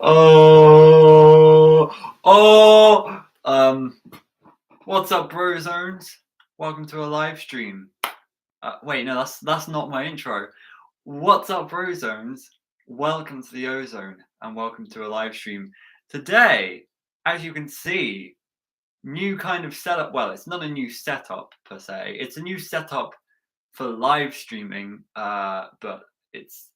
Oh. What's up, bro zones? Welcome to a live stream. Wait, no, that's not my intro. What's up, bro zones? Welcome to the Ozone and welcome to a live stream. Today, as you can see, new kind of setup. Well, it's not a new setup per se. It's a new setup for live streaming, but it's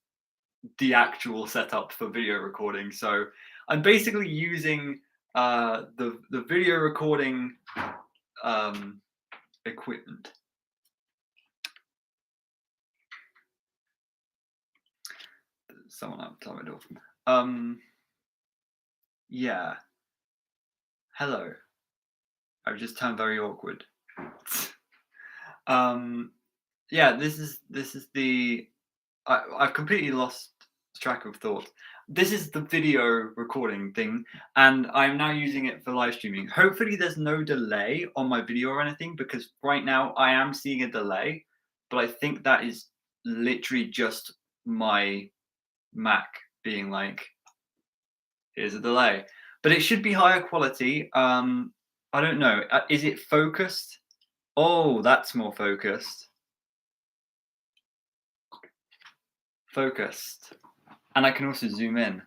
the actual setup for video recording. So I'm basically using the video recording equipment. Someone outside my door. Yeah. Hello. I've just turned very awkward. Yeah, this is the I've completely lost track of thought. This is the video recording thing, and I'm now using it for live streaming. Hopefully there's no delay on my video or anything, because right now I am seeing a delay, but I think that is literally just my Mac being like, here's a delay. But it should be higher quality. I don't know. Is it focused? Oh, that's more focused. Focused. And I can also zoom in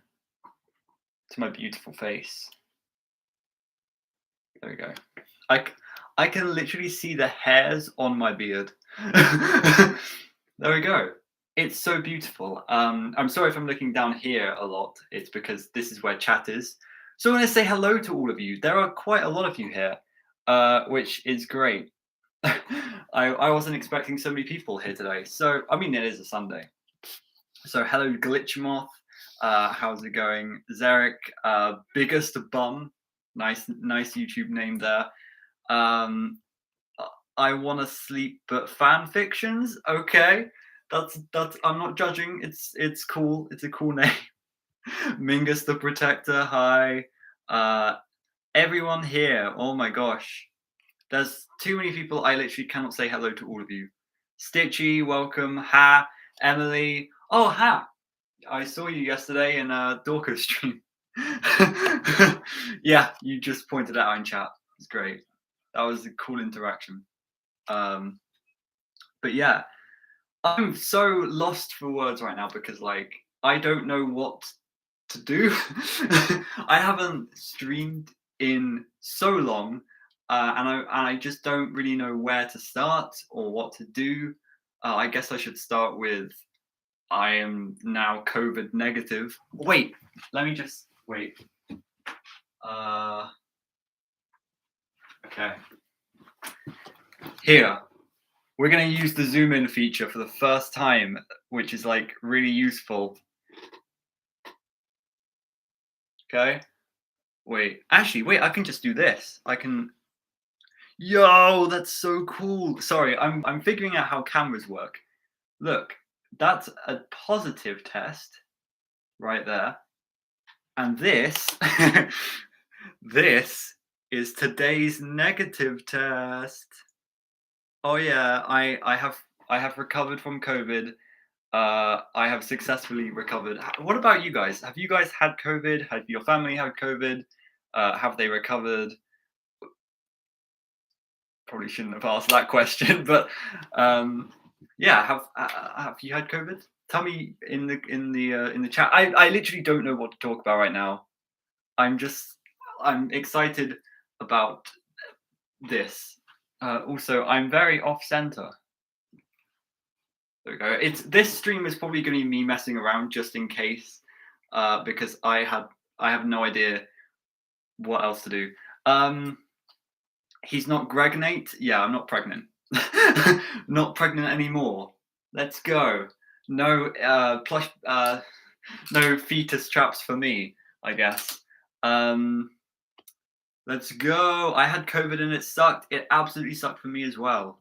to my beautiful face. There we go. I can literally see the hairs on my beard. There we go. It's so beautiful. I'm sorry if I'm looking down here a lot. It's because this is where chat is. So I want to say hello to all of you. There are quite a lot of you here, which is great. I wasn't expecting so many people here today. So, I mean, it is a Sunday. So hello, Glitchmoth. How's it going? Zarek, biggest bum. Nice YouTube name there. I wanna sleep, but fan fictions. Okay, that's. I'm not judging. It's cool. It's a cool name. Mingus the Protector. Hi. Everyone here. Oh my gosh. There's too many people. I literally cannot say hello to all of you. Stitchy, welcome. Ha. Emily. Oh, Ha. I saw you yesterday in Dorco's stream. Yeah, you just pointed it out in chat. It's great. That was a cool interaction. But yeah, I'm so lost for words right now because like I don't know what to do. I haven't streamed in so long, and I just don't really know where to start or what to do. I guess I should start with I am now COVID negative. Wait, let me just wait. Okay. Here, we're gonna use the zoom in feature for the first time, which is like really useful. Okay. Wait, actually, wait, I can just do this. I can. Yo, that's so cool. Sorry, I'm figuring out how cameras work. Look, that's a positive test right there. And this, this is today's negative test. Oh yeah, I have recovered from COVID. I have successfully recovered. What about you guys? Have you guys had COVID? Have your family had COVID? Have they recovered? Probably shouldn't have asked that question, but yeah, have you had COVID? Tell me in the chat. I literally don't know what to talk about right now. I'm excited about this. Also, I'm very off center. There we go. This stream is probably going to be me messing around just in case, because I have no idea what else to do. He's not Gregnate. Yeah, I'm not pregnant. Not pregnant anymore. Let's go. No plush. No fetus traps for me, I guess. Let's go. I had COVID and it sucked. It absolutely sucked for me as well.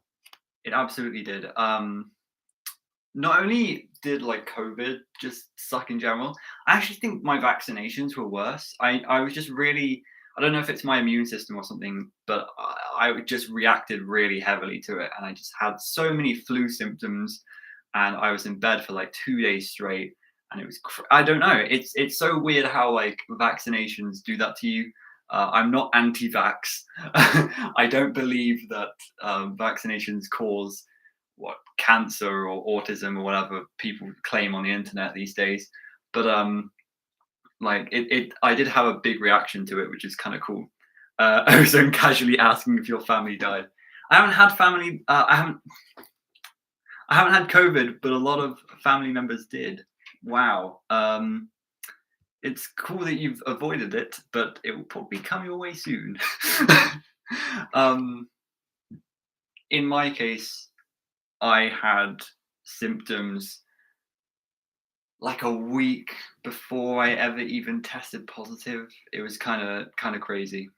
It absolutely did. Not only did like COVID just suck in general, I actually think my vaccinations were worse. I was just really, I don't know if it's my immune system or something, but I just reacted really heavily to it. And I just had so many flu symptoms and I was in bed for like 2 days straight. and it was I don't know. It's so weird how like vaccinations do that to you. I'm not anti-vax. I don't believe that vaccinations cause what cancer or autism or whatever people claim on the internet these days. But like I did have a big reaction to it, which is kind of cool. Ozone casually asking if your family died. I haven't had family. I haven't had COVID, but a lot of family members did. Wow. It's cool that you've avoided it, but it will probably come your way soon. um, in my case, I had symptoms like a week before I ever even tested positive. It was kind of crazy.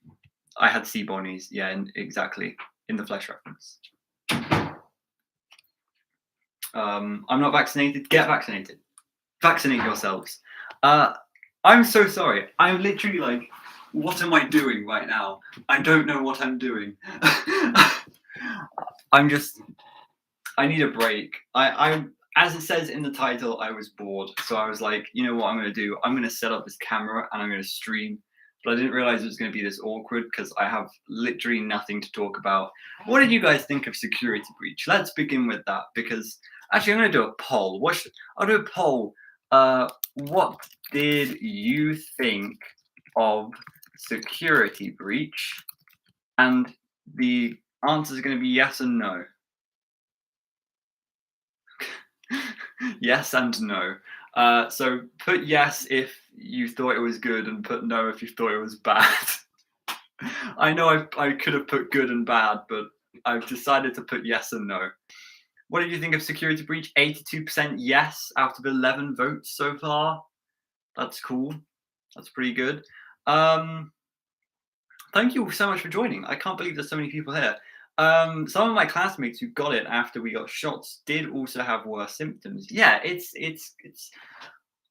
I had Seabonies, yeah, exactly in the flesh reference. I'm not vaccinated. Get vaccinated. Vaccinate yourselves. I'm so sorry. I'm literally like, what am I doing right now? I don't know what I'm doing. I need a break. As it says in the title, I was bored. So I was like, you know what I'm going to do? I'm going to set up this camera and I'm going to stream. But I didn't realize it was going to be this awkward because I have literally nothing to talk about. What did you guys think of Security Breach? Let's begin with that because actually I'm going to do a poll. I'll do a poll. What did you think of Security Breach? And the answer is going to be yes and no. Yes and no. So put yes if you thought it was good and put no if you thought it was bad. I know I could have put good and bad, but I've decided to put yes and no. What did you think of Security Breach? 82% yes out of 11 votes so far. That's cool. That's pretty good. Thank you so much for joining. I can't believe there's so many people here. Some of my classmates who got it after we got shots did also have worse symptoms. Yeah, it's.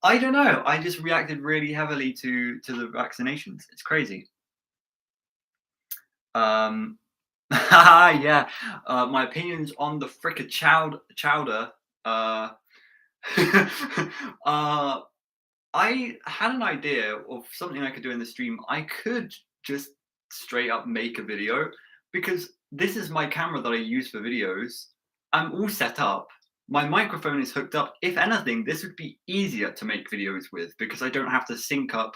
I don't know. I just reacted really heavily to the vaccinations. It's crazy. Yeah. My opinions on the fricka chowder. I had an idea of something I could do in the stream. I could just straight up make a video because this is my camera that I use for videos. I'm all set up. My microphone is hooked up. If anything, this would be easier to make videos with because I don't have to sync up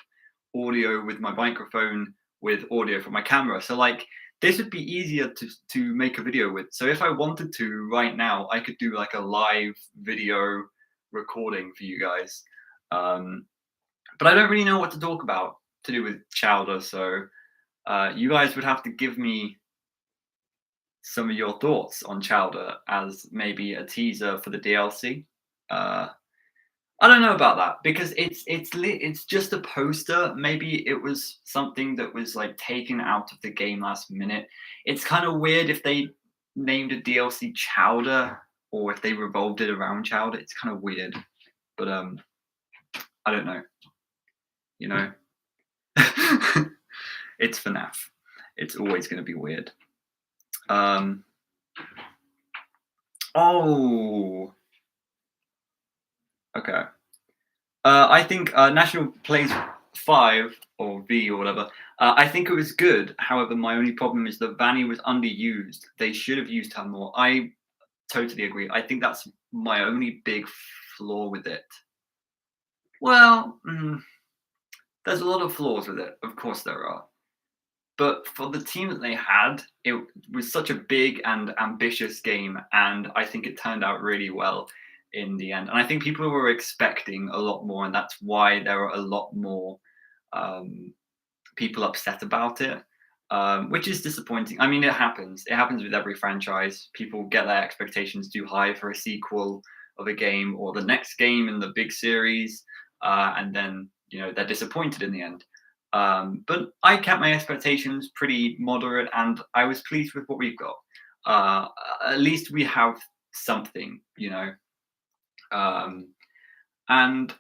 audio with my microphone with audio from my camera. So like this would be easier to make a video with. So if I wanted to right now, I could do like a live video recording for you guys. But I don't really know what to talk about to do with Chowder, so you guys would have to give me some of your thoughts on Chowder as maybe a teaser for the DLC. I don't know about that because it's just a poster. Maybe it was something that was like taken out of the game last minute. It's kind of weird if they named a DLC Chowder or if they revolved it around Chowder. It's kind of weird, but I don't know. You know, it's FNAF. It's always going to be weird. Oh, okay. I think National Plays 5 or V or whatever. I think it was good. However, my only problem is that Vanny was underused. They should have used her more. I totally agree. I think that's my only big flaw with it. Well, there's a lot of flaws with it. Of course there are. But for the team that they had, it was such a big and ambitious game, and I think it turned out really well in the end. And I think people were expecting a lot more, and that's why there were a lot more people upset about it, which is disappointing. I mean, it happens. It happens with every franchise. People get their expectations too high for a sequel of a game or the next game in the big series, and then they're disappointed in the end. But I kept my expectations pretty moderate, and I was pleased with what we've got. At least we have something, and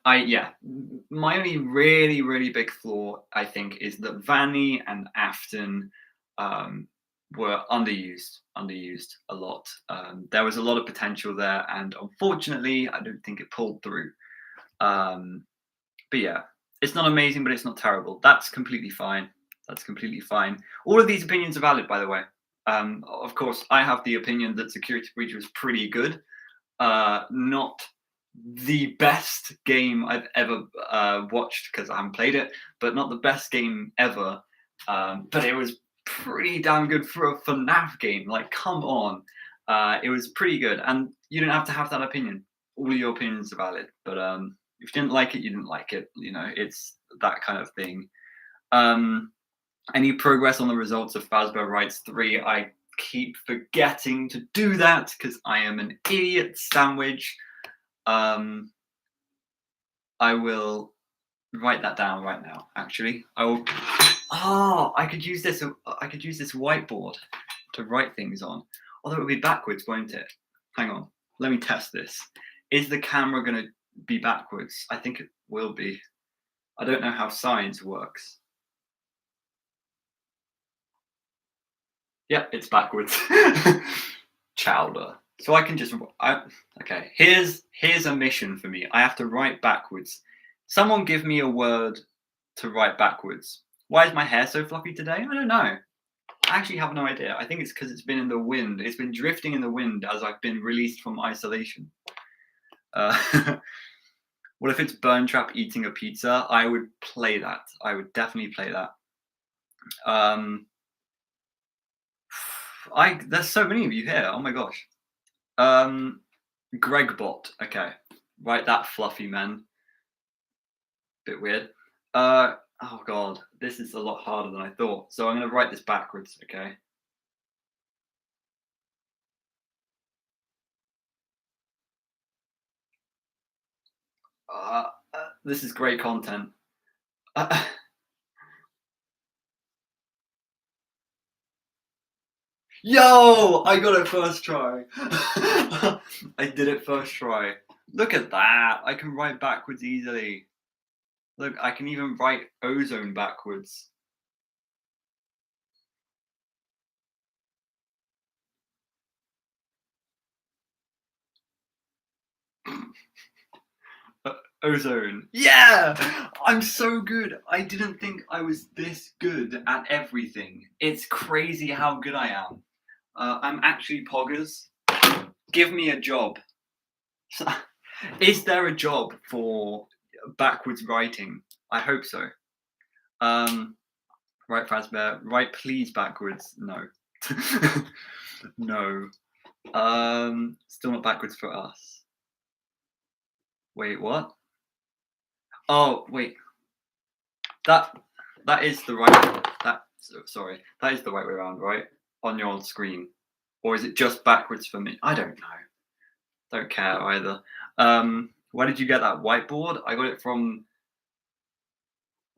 my only really, really big flaw, I think, is that Vanny and Afton were underused a lot. There was a lot of potential there, and unfortunately, I don't think it pulled through. But yeah, it's not amazing, but it's not terrible. That's completely fine. That's completely fine. All of these opinions are valid, by the way. Of course, I have the opinion that Security Breach was pretty good. Not the best game I've ever watched because I haven't played it, but not the best game ever. But it was pretty damn good for a FNAF game. Like, come on. It was pretty good. And you don't have to have that opinion. All of your opinions are valid. But if you didn't like it, you didn't like it. You know, it's that kind of thing. Any progress on the results of Fazbear Writes 3? I keep forgetting to do that because I am an idiot sandwich. I will write that down right now. Actually, I will. Oh, I could use this. I could use this whiteboard to write things on. Although it would be backwards, won't it? Hang on. Let me test this. Is the camera going to be backwards? I think it will be. I don't know how science works. Yeah, it's backwards. Chowder. So I can just. Okay. Here's a mission for me. I have to write backwards. Someone give me a word to write backwards. Why is my hair so fluffy today? I don't know. I actually have no idea. I think it's because it's been in the wind. It's been drifting in the wind as I've been released from isolation. What if it's Burn Trap eating a pizza? I would play that. I would definitely play that. There's so many of you here. Oh my gosh. Gregbot. Okay. Write that, fluffy man. Bit weird. Oh god, this is a lot harder than I thought. So I'm going to write this backwards, okay? This is great content. Yo, I got it first try. I did it first try. Look at that. I can write backwards easily. Look, I can even write ozone backwards. Ozone. Yeah! I'm so good. I didn't think I was this good at everything. It's crazy how good I am. I'm actually poggers. Give me a job. Is there a job for backwards writing? I hope so. Right, Fazbear. Write please backwards. No. No. Still not backwards for us. Wait, what? Oh, wait. That is the right. Sorry. That is the right way around, right? On your screen, or is it just backwards for me? I don't know. Don't care either. Where did you get that whiteboard? I got it from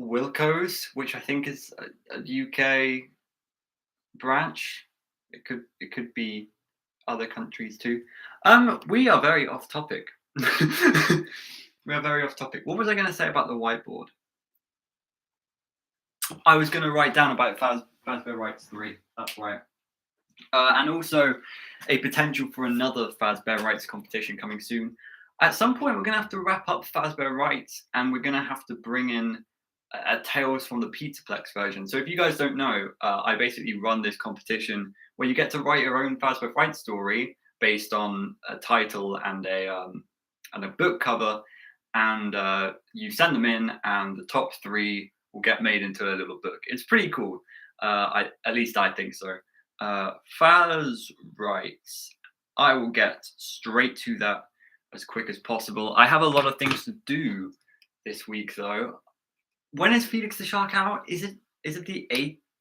Wilco's, which I think is a UK branch. It could be other countries too. We are very off topic. We are very off topic. What was I going to say about the whiteboard? I was going to write down about Fazbear Writes 3. That's right. And also a potential for another Fazbear Writes competition coming soon. At some point, we're going to have to wrap up Fazbear Writes, and we're going to have to bring in a Tales from the Pizzaplex version. So if you guys don't know, I basically run this competition where you get to write your own Fazbear Writes story based on a title and a book cover, and you send them in, and the top 3 will get made into a little book. It's pretty cool. At least I think so. Faz Writes. I will get straight to that as quick as possible. I have a lot of things to do this week, though. When is Felix the Shark out? Is it the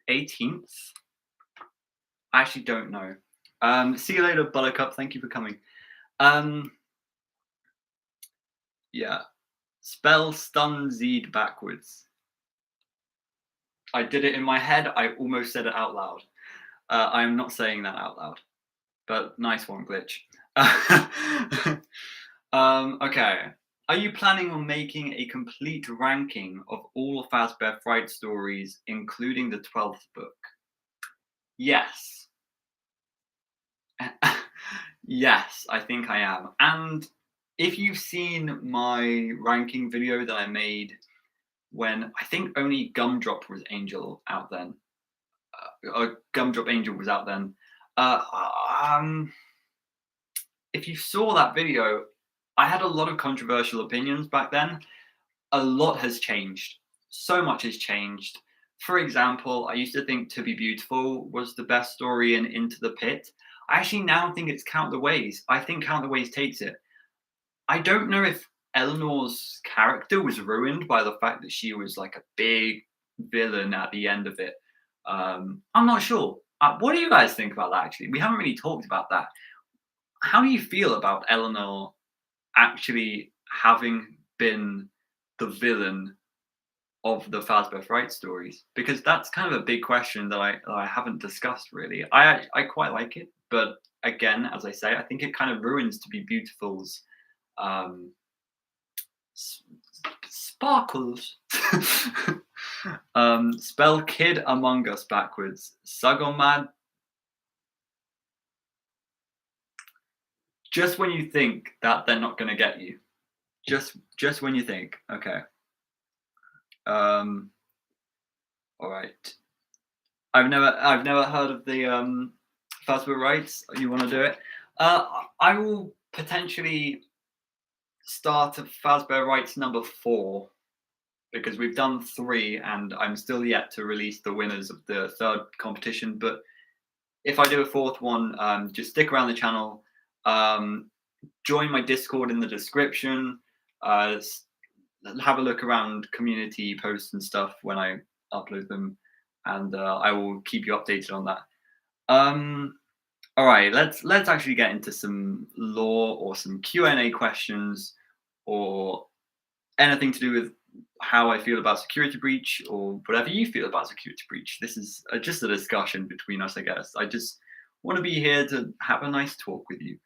18th? I actually don't know. See you later, Buttercup. Thank you for coming. Yeah. Spell stun Zed backwards. I did it in my head. I almost said it out loud. I am not saying that out loud. But nice one, Glitch. Okay. Are you planning on making a complete ranking of all Fazbear Fright stories, including the 12th book? Yes. Yes, I think I am. And if you've seen my ranking video that I made when I think only Gumdrop was Angel out then, Gumdrop Angel was out then. Uh, um, if you saw that video, I had a lot of controversial opinions back then. A lot has changed. So much has changed. For example, I used to think To Be Beautiful was the best story in Into the Pit. I actually now think it's Count the Ways. I think Count the Ways takes it. I don't know if Eleanor's character was ruined by the fact that she was like a big villain at the end of it. I'm not sure. What do you guys think about that? Actually, we haven't really talked about that. How do you feel about Eleanor actually having been the villain of the Fazbear Fright stories? Because that's kind of a big question that I haven't discussed really. I quite like it, but again, as I say, I think it kind of ruins To Be Beautiful's um, sparkles. Spell Kid Among Us backwards. Sagomad. Just when you think that they're not going to get you. Just when you think. Okay. All right. I've never heard of the Fazbear Rights. You want to do it? I will potentially start a Fazbear Rights number 4 because we've done 3 and I'm still yet to release the winners of the 3rd competition. But if I do a 4th one, just stick around the channel. Join my Discord in the description. Have a look around community posts and stuff when I upload them, and I will keep you updated on that. All right, let's actually get into some lore or some Q&A questions or anything to do with how I feel about Security Breach or whatever you feel about Security Breach. This is just a discussion between us, I guess. I just want to be here to have a nice talk with you.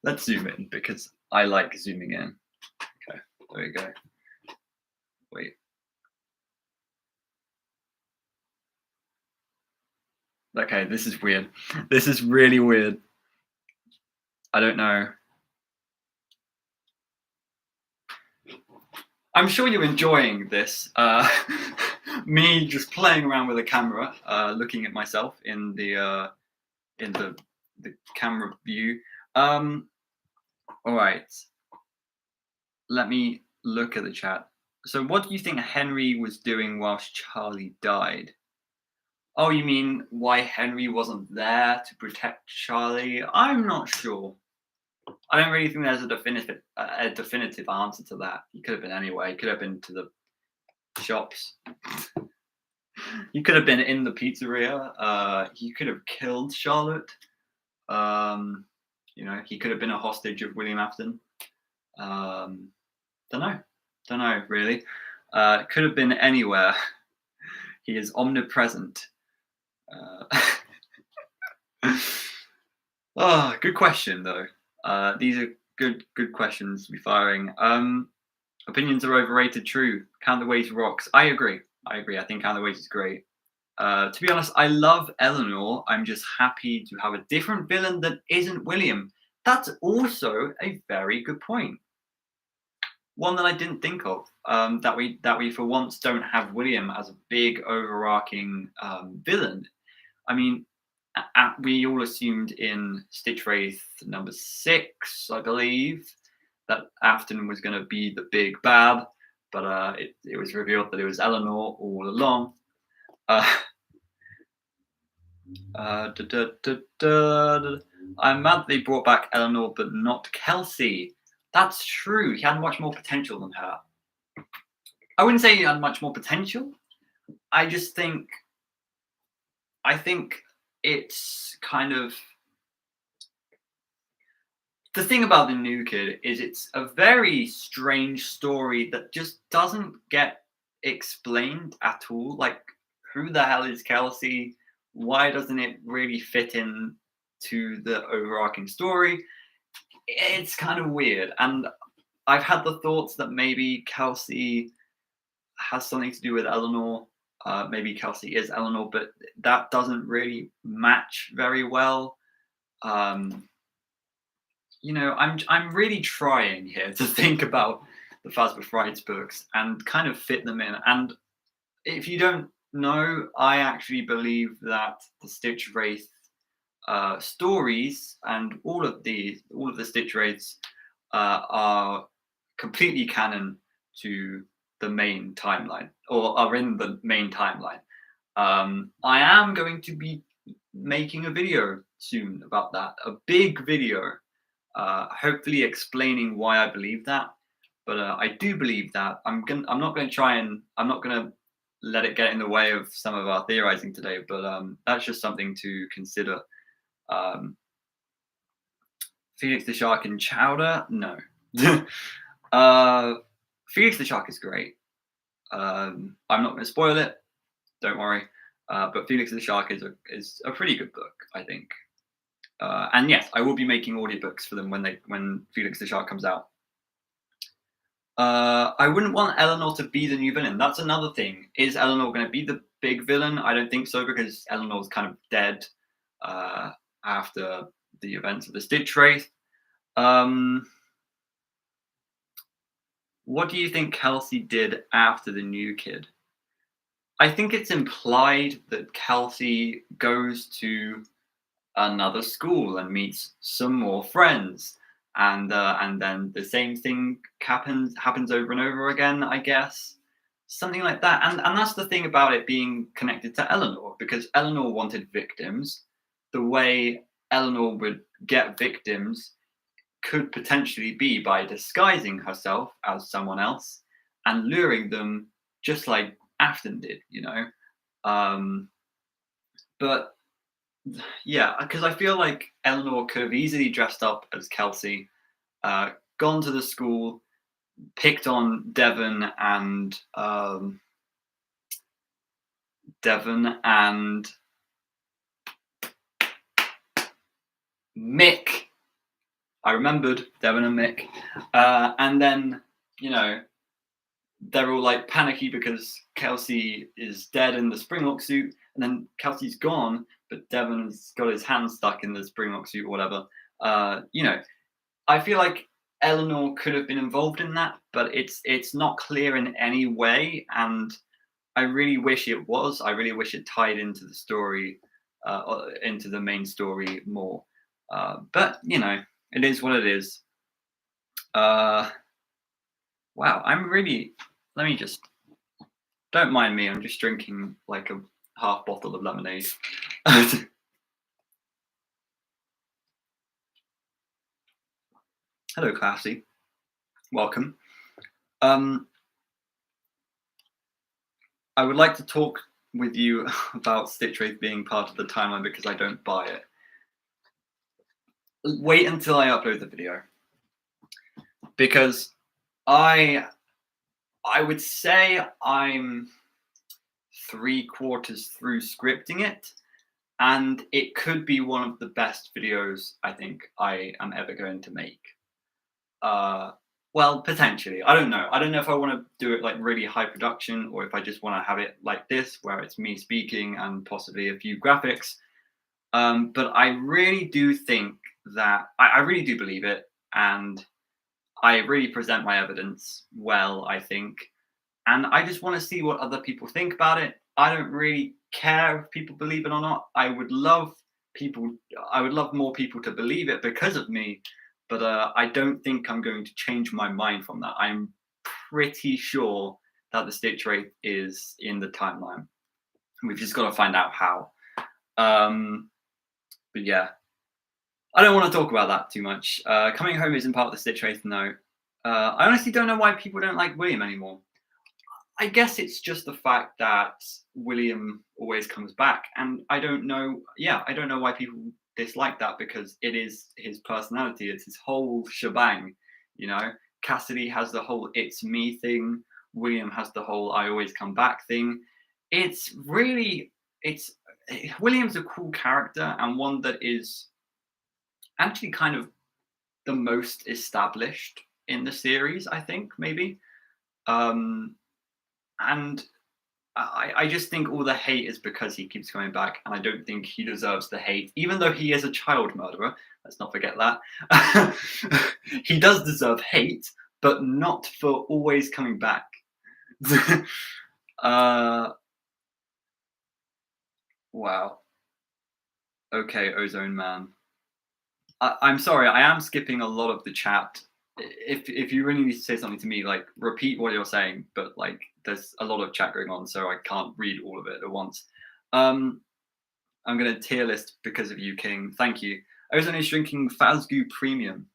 Let's zoom in because I like zooming in. Okay, there we go. Wait. Okay, this is weird. This is really weird. I don't know. I'm sure you're enjoying this. Me just playing around with a camera, looking at myself in the camera view. All right. Let me look at the chat. So, what do you think Henry was doing whilst Charlie died? Oh, you mean why Henry wasn't there to protect Charlie? I'm not sure. I don't really think there's a definitive answer to that. He could have been anywhere. He could have been to the shops. He could have been in the pizzeria. He could have killed Charlotte. He could have been a hostage of William Afton. Don't know really. Could have been anywhere. He is omnipresent. Good question though. These are good questions to be firing. Opinions are overrated. True. Count the Ways rocks. I agree. I think Count the Ways is great. To be honest, I love Eleanor. I'm just happy to have a different villain that isn't William. That's also a very good point. One that I didn't think of. That we for once don't have William as a big overarching villain. I mean, we all assumed in Stitch Wraith number 6, I believe, that Afton was going to be the big bad, but it was revealed that it was Eleanor all along. I'm mad they brought back Eleanor, but not Kelsey. That's true. He had much more potential than her. I wouldn't say he had much more potential. I think it's kind of the thing about the new kid is it's a very strange story that just doesn't get explained at all. Like, who the hell is Kelsey? Why doesn't it really fit in to the overarching story? It's kind of weird. And I've had the thoughts that maybe Kelsey has something to do with Eleanor. Maybe Kelsey is Eleanor, but that doesn't really match very well. I'm really trying here to think about the Phasma Frights books and kind of fit them in. And if you don't know, I actually believe that the Stitch Wraith stories and all of the Stitch Wraiths are completely canon to the main timeline, or are in the main timeline. I am going to be making a video soon about that, a big video, hopefully explaining why I believe that. But I do believe that. I'm not going to try and I'm not going to let it get in the way of some of our theorizing today. But that's just something to consider. Um, Felix the Shark and Chowder, no. uh, Felix the Shark is great. I'm not going to spoil it. Don't worry. But Felix the Shark is a pretty good book, I think. And yes, I will be making audiobooks for them when Felix the Shark comes out. I wouldn't want Eleanor to be the new villain. That's another thing. Is Eleanor going to be the big villain? I don't think so, because Eleanor's kind of dead after the events of the Stitch Wraith. What do you think Kelsey did after the new kid? I think it's implied that Kelsey goes to another school and meets some more friends, and then the same thing happens over and over again, I guess, something like that. And that's the thing about it being connected to Eleanor, because Eleanor wanted victims. The way Eleanor would get victims could potentially be by disguising herself as someone else and luring them, just like Afton did, But yeah, because I feel like Eleanor could have easily dressed up as Kelsey, gone to the school, picked on Devon and Mick. I remembered Devon and Mick, and then they're all like panicky because Kelsey is dead in the Springlock suit, and then Kelsey's gone, but Devon's got his hand stuck in the Springlock suit or whatever. I feel like Eleanor could have been involved in that, but it's not clear in any way, and I really wish it was. I really wish it tied into the story, into the main story more. But it is what it is. Wow, I'm really. Let me just. Don't mind me. I'm just drinking like a half bottle of lemonade. Hello, Classy. Welcome. I would like to talk with you about Stitch Wraith being part of the timeline because I don't buy it. Wait until I upload the video, because I would say I'm 3/4 through scripting it, and it could be one of the best videos I think I am ever going to make. Well, potentially. I don't know. I don't know if I want to do it like really high production, or if I just want to have it like this, where it's me speaking and possibly a few graphics. But I really do think that I really do believe it, and I really present my evidence well, I think. And I just want to see what other people think about it. I don't really care if people believe it or not. I would love more people to believe it because of me, but I don't think I'm going to change my mind from that. I'm pretty sure that the Stitch Wraith is in the timeline. We've just got to find out how. But yeah, I don't want to talk about that too much. Coming Home isn't part of the Stitch Wraith, no. I honestly don't know why people don't like William anymore. I guess it's just the fact that William always comes back, and I don't know. Yeah, I don't know why people dislike that, because it is his personality. It's his whole shebang. Cassidy has the whole "it's me" thing. William has the whole "I always come back" thing. William's a cool character, and one that is actually kind of the most established in the series, I think, maybe. And I just think all the hate is because he keeps coming back, and I don't think he deserves the hate, even though he is a child murderer. Let's not forget that. He does deserve hate, but not for always coming back. uh, wow. Okay, Ozone Man. I'm sorry, I am skipping a lot of the chat. If you really need to say something to me, like repeat what you're saying, but like there's a lot of chat going on, so I can't read all of it at once. Um, I'm gonna tier list because of you, King. Thank you. Ozone is drinking Fazgoo Premium.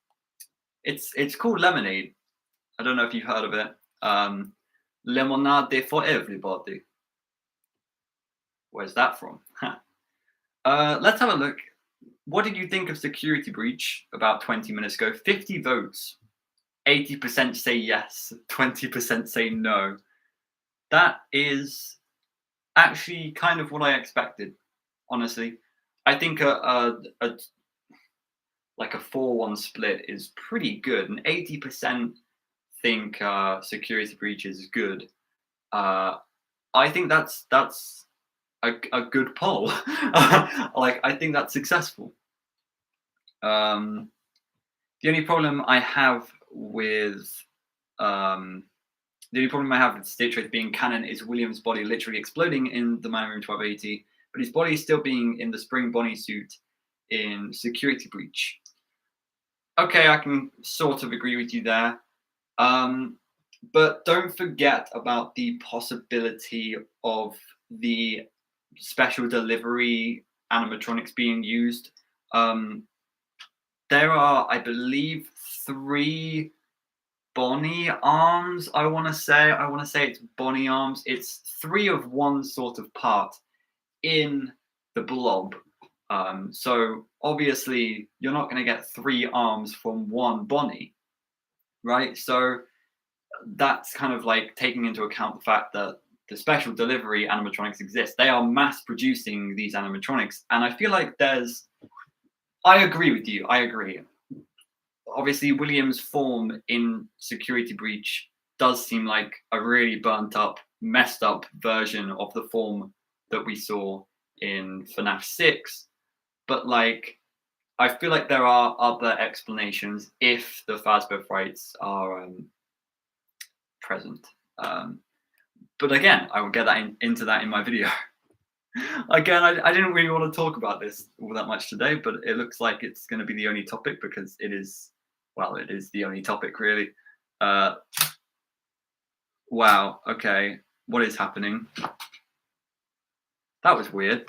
It's called lemonade. I don't know if you've heard of it. Lemonade for everybody. Where's that from? Let's have a look. What did you think of Security Breach about 20 minutes ago? 50 votes. 80% say yes, 20% say no. That is actually kind of what I expected, honestly. I think like a 4-1 split is pretty good, and 80% think Security Breach is good. I think that's a good poll. Like I think that's successful. The only problem I have with Stitch Wraith being canon is William's body literally exploding in the Man Room 1280, but his body still being in the Spring Bonnie suit in Security Breach. Okay, I can sort of agree with you there. But don't forget about the possibility of the special delivery animatronics being used. There are, I believe, 3 Bonnie arms. I want to say it's Bonnie arms. It's 3 of one sort of part in the blob. So obviously you're not going to get 3 arms from one Bonnie, right? So that's kind of like taking into account the fact that the special delivery animatronics exist. They are mass producing these animatronics, and I feel like I agree with you. I agree. Obviously, William's form in Security Breach does seem like a really burnt up, messed up version of the form that we saw in FNAF 6. But like, I feel like there are other explanations if the Fazbear frights are present. But again, I will get into that in my video. Again, I didn't really want to talk about this all that much today, but it looks like it's going to be the only topic because it is the only topic really. Wow, okay, what is happening? That was weird.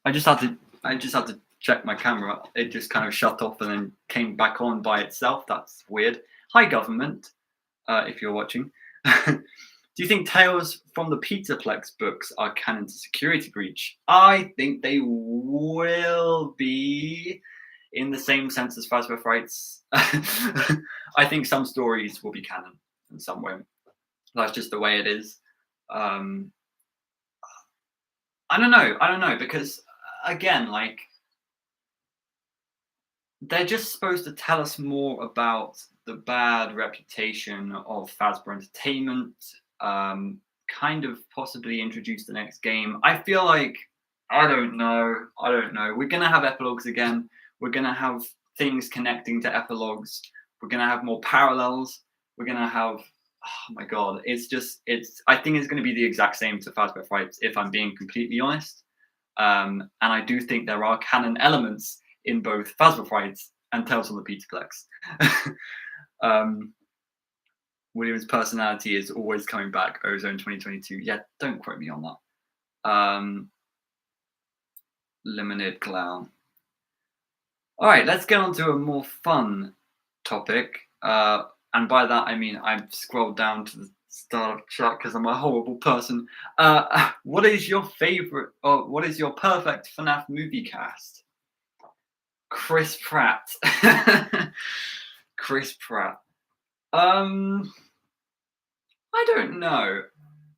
I just had to check my camera. It just kind of shut off and then came back on by itself. That's weird. Hi, government, if you're watching. Do you think Tales from the Pizzaplex books are canon to Security Breach? I think they will be, in the same sense as Fazbear Frights. I think some stories will be canon and some won't. That's just the way it is. I don't know, because again, like, they're just supposed to tell us more about the bad reputation of Fazbear Entertainment, kind of possibly introduce the next game. I feel like, I don't know. We're going to have epilogues again. We're going to have things connecting to epilogues. We're going to have more parallels. We're going to have, oh my God, I think it's going to be the exact same to Fazbear Frights, if I'm being completely honest. And I do think there are canon elements in both Fazbear Frights and Tales from the Pizzaplex. William's personality is always coming back. Ozone 2022. Yeah, don't quote me on that. Lemonade Clown. All right, let's get on to a more fun topic. And by that, I mean I've scrolled down to the start of chat because I'm a horrible person. What is your favorite, or what is your perfect FNAF movie cast? Chris Pratt. Chris Pratt. I don't know.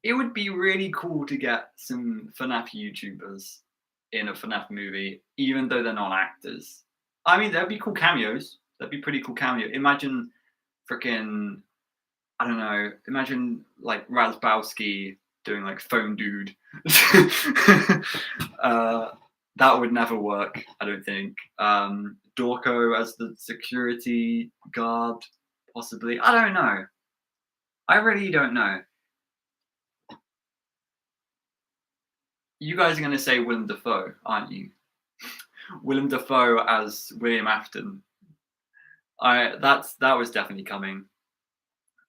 It would be really cool to get some FNAF YouTubers in a FNAF movie, even though they're not actors. I mean, that'd be cool cameos. That'd be pretty cool cameo. Imagine freaking, I don't know. Imagine like Razbowski doing like Phone Dude. uh, that would never work, I don't think. Dorko as the security guard, possibly. I don't know. I really don't know. You guys are going to say Willem Dafoe, aren't you? Willem Dafoe as William Afton. That was definitely coming.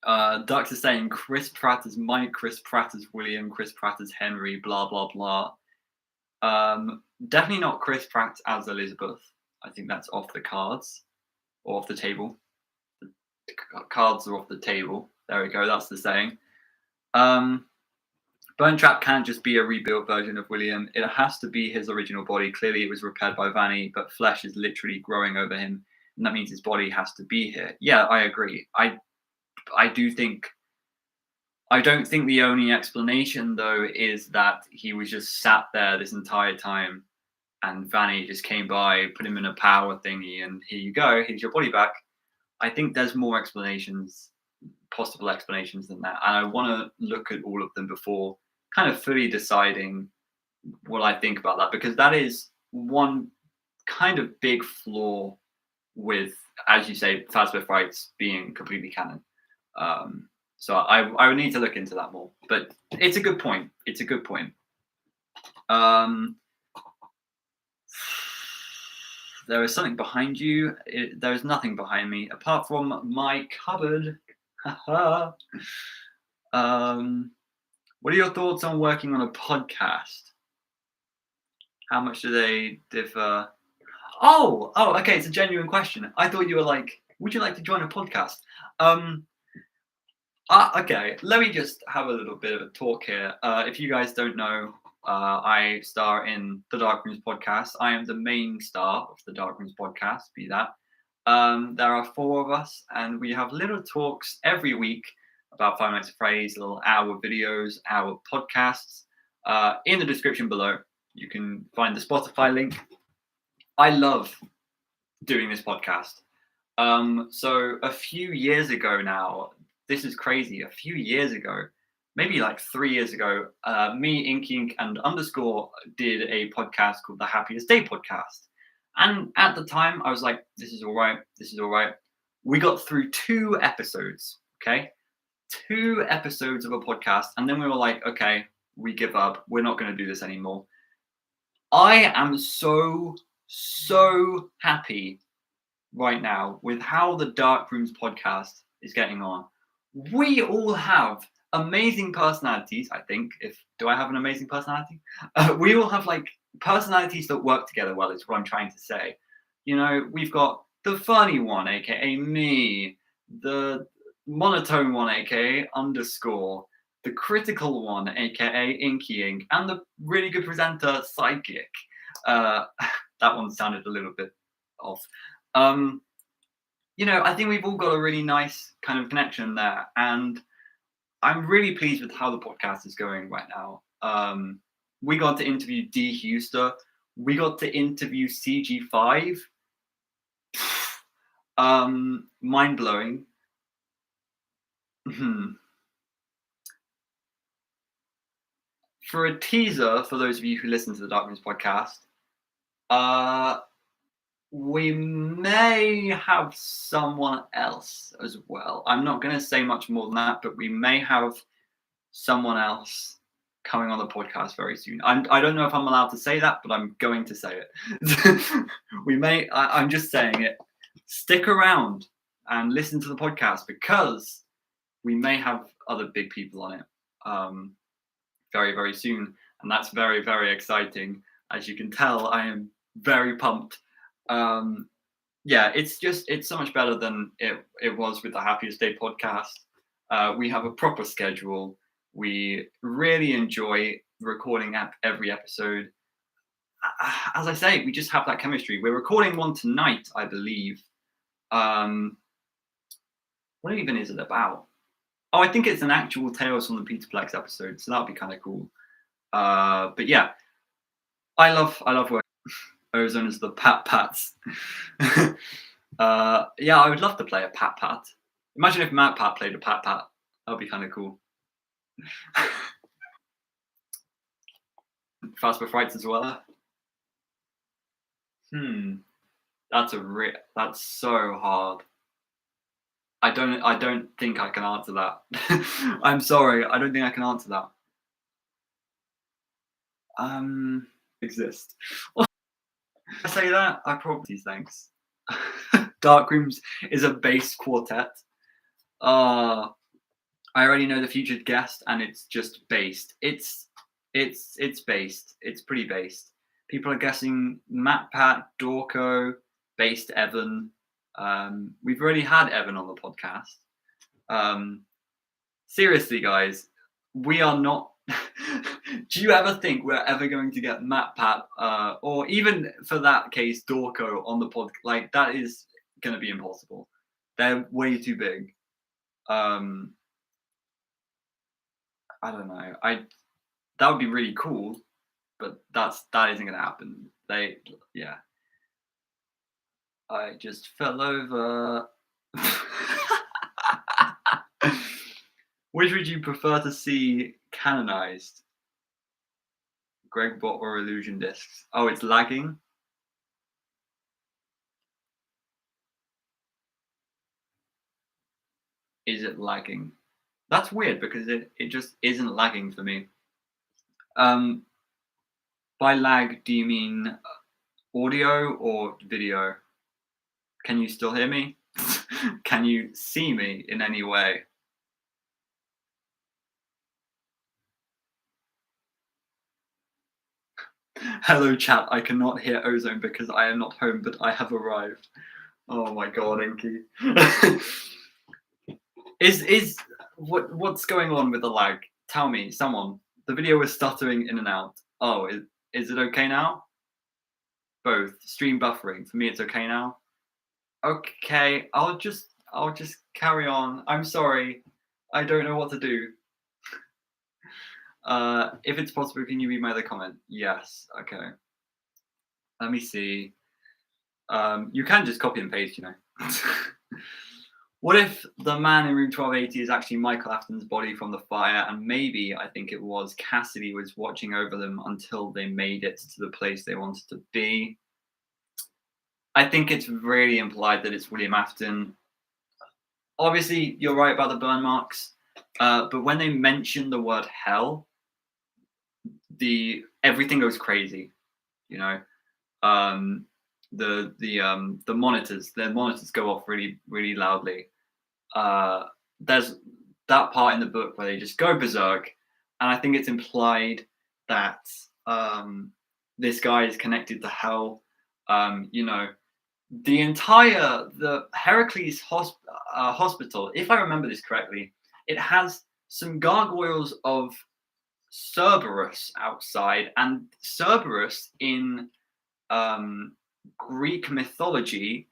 Dux is saying Chris Pratt as Mike, Chris Pratt as William, Chris Pratt as Henry, blah blah blah. Definitely not Chris Pratt as Elizabeth. I think that's off the cards or off the table. The cards are off the table. There we go. That's the saying. Burn Trap can't just be a rebuilt version of William. It has to be his original body. Clearly, it was repaired by Vanny, but flesh is literally growing over him, and that means his body has to be here. Yeah, I agree. I do think. I don't think the only explanation though is that he was just sat there this entire time, and Vanny just came by, put him in a power thingy, and here you go. Here's your body back. I think there's more explanations, possible explanations than that, and I want to look at all of them before kind of fully deciding what I think about that, because that is one kind of big flaw with, as you say, Fazbear Frights being completely canon. So I would need to look into that more, but it's a good point. It's a good point. There is something behind you. There is nothing behind me apart from my cupboard. What are your thoughts on working on a podcast? How much do they differ? Oh, okay. It's a genuine question. I thought you were like, would you like to join a podcast? Okay, let me just have a little bit of a talk here. If you guys don't know, I star in the Dark Rooms podcast. I am the main star of the Dark Rooms podcast, be that. There are 4 of us, and we have little talks every week about Five Nights at Freddy's, little hour videos, hour podcasts. In the description below, you can find the Spotify link. I love doing this podcast. So a few years ago now, this is crazy. A few years ago, maybe like 3 years ago, me, Inky, and Underscore did a podcast called the Happiest Day Podcast. And at the time, I was like, this is all right. This is all right. We got through 2 episodes, okay? 2 episodes of a podcast. And then we were like, okay, we give up. We're not going to do this anymore. I am so happy right now with how the Dark Rooms podcast is getting on. We all have amazing personalities, I think. Do I have an amazing personality? We all have like personalities that work together well, is what I'm trying to say. You know, we've got the funny one, aka me, the monotone one, aka Underscore, the critical one, aka Inky Ink, and the really good presenter, Psychic. That one sounded a little bit off. You know, I think we've all got a really nice kind of connection there, and I'm really pleased with how the podcast is going right now. We got to interview D. Huster. We got to interview CG5. Mind blowing. For a teaser, for those of you who listen to the Dark Rooms podcast, we may have someone else as well. I'm not going to say much more than that, but we may have someone else coming on the podcast very soon. I don't know if I'm allowed to say that, but I'm going to say it. We may. I'm just saying it. Stick around and listen to the podcast, because we may have other big people on it very, very soon. And that's very, very exciting. As you can tell, I am very pumped. Yeah, it's so much better than it was with the Happiest Day podcast. We have a proper schedule. We really enjoy recording every episode. As I say, we just have that chemistry. We're recording one tonight, I believe. What even is it about? Oh, I think it's an actual Tales from the Peterplex episode, so that'll be kind of cool. But yeah, I love working. Ozone is the Pat Pats. Yeah, I would love to play a Pat Pat. Imagine if Matt Pat played a Pat Pat. That'll be kind of cool. Fazbear Frights as well. Hmm. That's so hard. I don't think I can answer that. I'm sorry, I don't think I can answer that. Exist. I say that, I probably thanks. Dark Rooms is a bass quartet. Uh, I already know the featured guest, and it's just based. It's based. It's pretty based. People are guessing Matt, Pat, Dorco, based Evan. We've already had Evan on the podcast. Um, Seriously, guys, we are not. Do you ever think we're ever going to get Matt Pat, or even for that case, Dorco on the pod? Like that is going to be impossible. They're way too big. Um, I don't know. That would be really cool, but that isn't going to happen. Yeah. I just fell over. Which would you prefer to see canonized? Gregbot or Illusion Discs? Oh, it's lagging. Is it lagging? That's weird because it just isn't lagging for me. Um, by lag, do you mean audio or video? Can you still hear me? Can you see me in any way? Hello, chat. I cannot hear Ozone because I am not home, but I have arrived. Oh my god, Inky. Is what's going on with the lag? Tell me, someone. The video is stuttering in and out. Oh, is it okay now? Both. Stream buffering. For me, it's okay now. Okay, I'll just carry on. I'm sorry. I don't know what to do. If it's possible, can you read my other comment? Yes. Okay. Let me see. You can just copy and paste, you know. What if the man in room 1280 is actually Michael Afton's body from the fire, and maybe, I think it was, Cassidy was watching over them until they made it to the place they wanted to be? I think it's really implied that it's William Afton. Obviously, you're right about the burn marks, but when they mention the word hell, everything goes crazy. You know, um, the monitors go off really really loudly. There's that part in the book where they just go berserk, and I think it's implied that this guy is connected to hell. You know, the Heracles hospital, if I remember this correctly, it has some gargoyles of Cerberus outside, and Cerberus in um, Greek mythology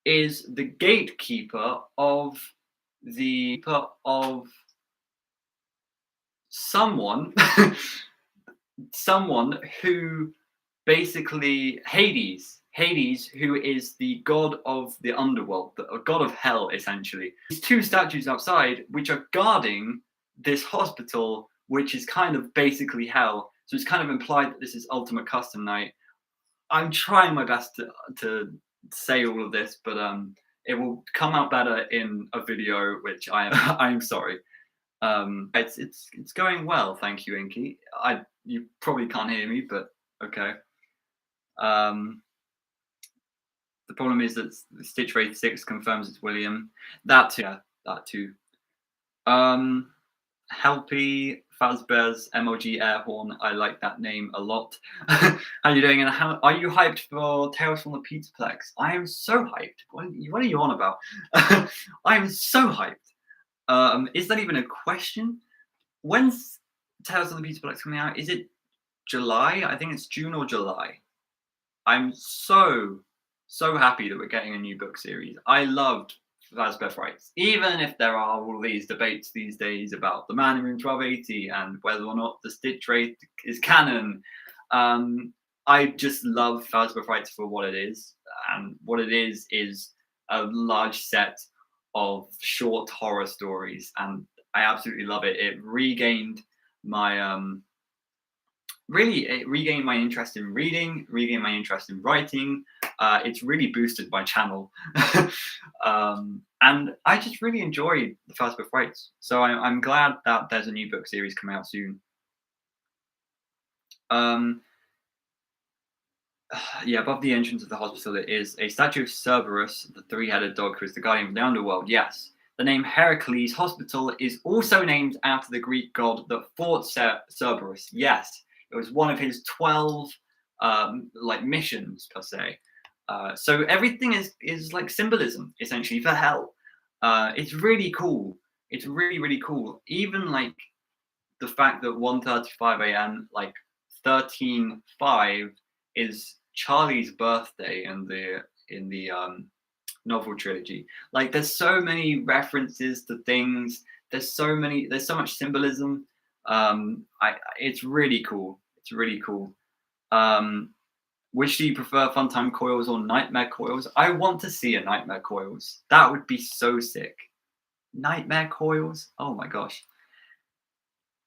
is the gatekeeper of someone, someone who basically Hades, who is the god of the underworld, the god of hell, essentially. These two statues outside, which are guarding this hospital, which is kind of basically hell. So it's kind of implied that this is Ultimate Custom Night. I'm trying my best to say all of this, but it will come out better in a video, which I'm sorry. It's going well, thank you, Inky. You probably can't hear me, but okay. Um, the problem is that Stitch Rate 6 confirms it's William. That too. Yeah, that too. Helpy Fazbear's MLG Air Horn. I like that name a lot. How you doing? And are you hyped for Tales from the Pizzaplex? I am so hyped. What are you on about? I am so hyped. Is that even a question? When's Tales from the Pizzaplex coming out? Is it July? I think it's June or July. I'm so happy that we're getting a new book series. I loved Fazbear Frights, even if there are all these debates these days about the Man in Room 1280 and whether or not the Stitch Rate is canon. I just love Fazbear Frights for what it is, and what it is a large set of short horror stories, and I absolutely love it. It regained my really, it regained my interest in reading, regained my interest in writing. It's really boosted my channel. And I just really enjoyed the First Book Rights. So I'm glad that there's a new book series coming out soon. Um, yeah, above the entrance of the hospital is a statue of Cerberus, the three-headed dog who is the guardian of the underworld. Yes. The name Heracles Hospital is also named after the Greek god that fought Cerberus. Yes. It was one of his 12 like missions per se. So everything is like symbolism essentially for hell. It's really cool. It's really, really cool. Even like the fact that 1:35 a.m. like 13:5 is Charlie's birthday in the novel trilogy. Like there's so many references to things. There's so much symbolism. It's really cool. It's really cool. Which do you prefer, Funtime Coils or Nightmare Coils? I want to see a Nightmare Coils. That would be so sick. Nightmare Coils? Oh my gosh.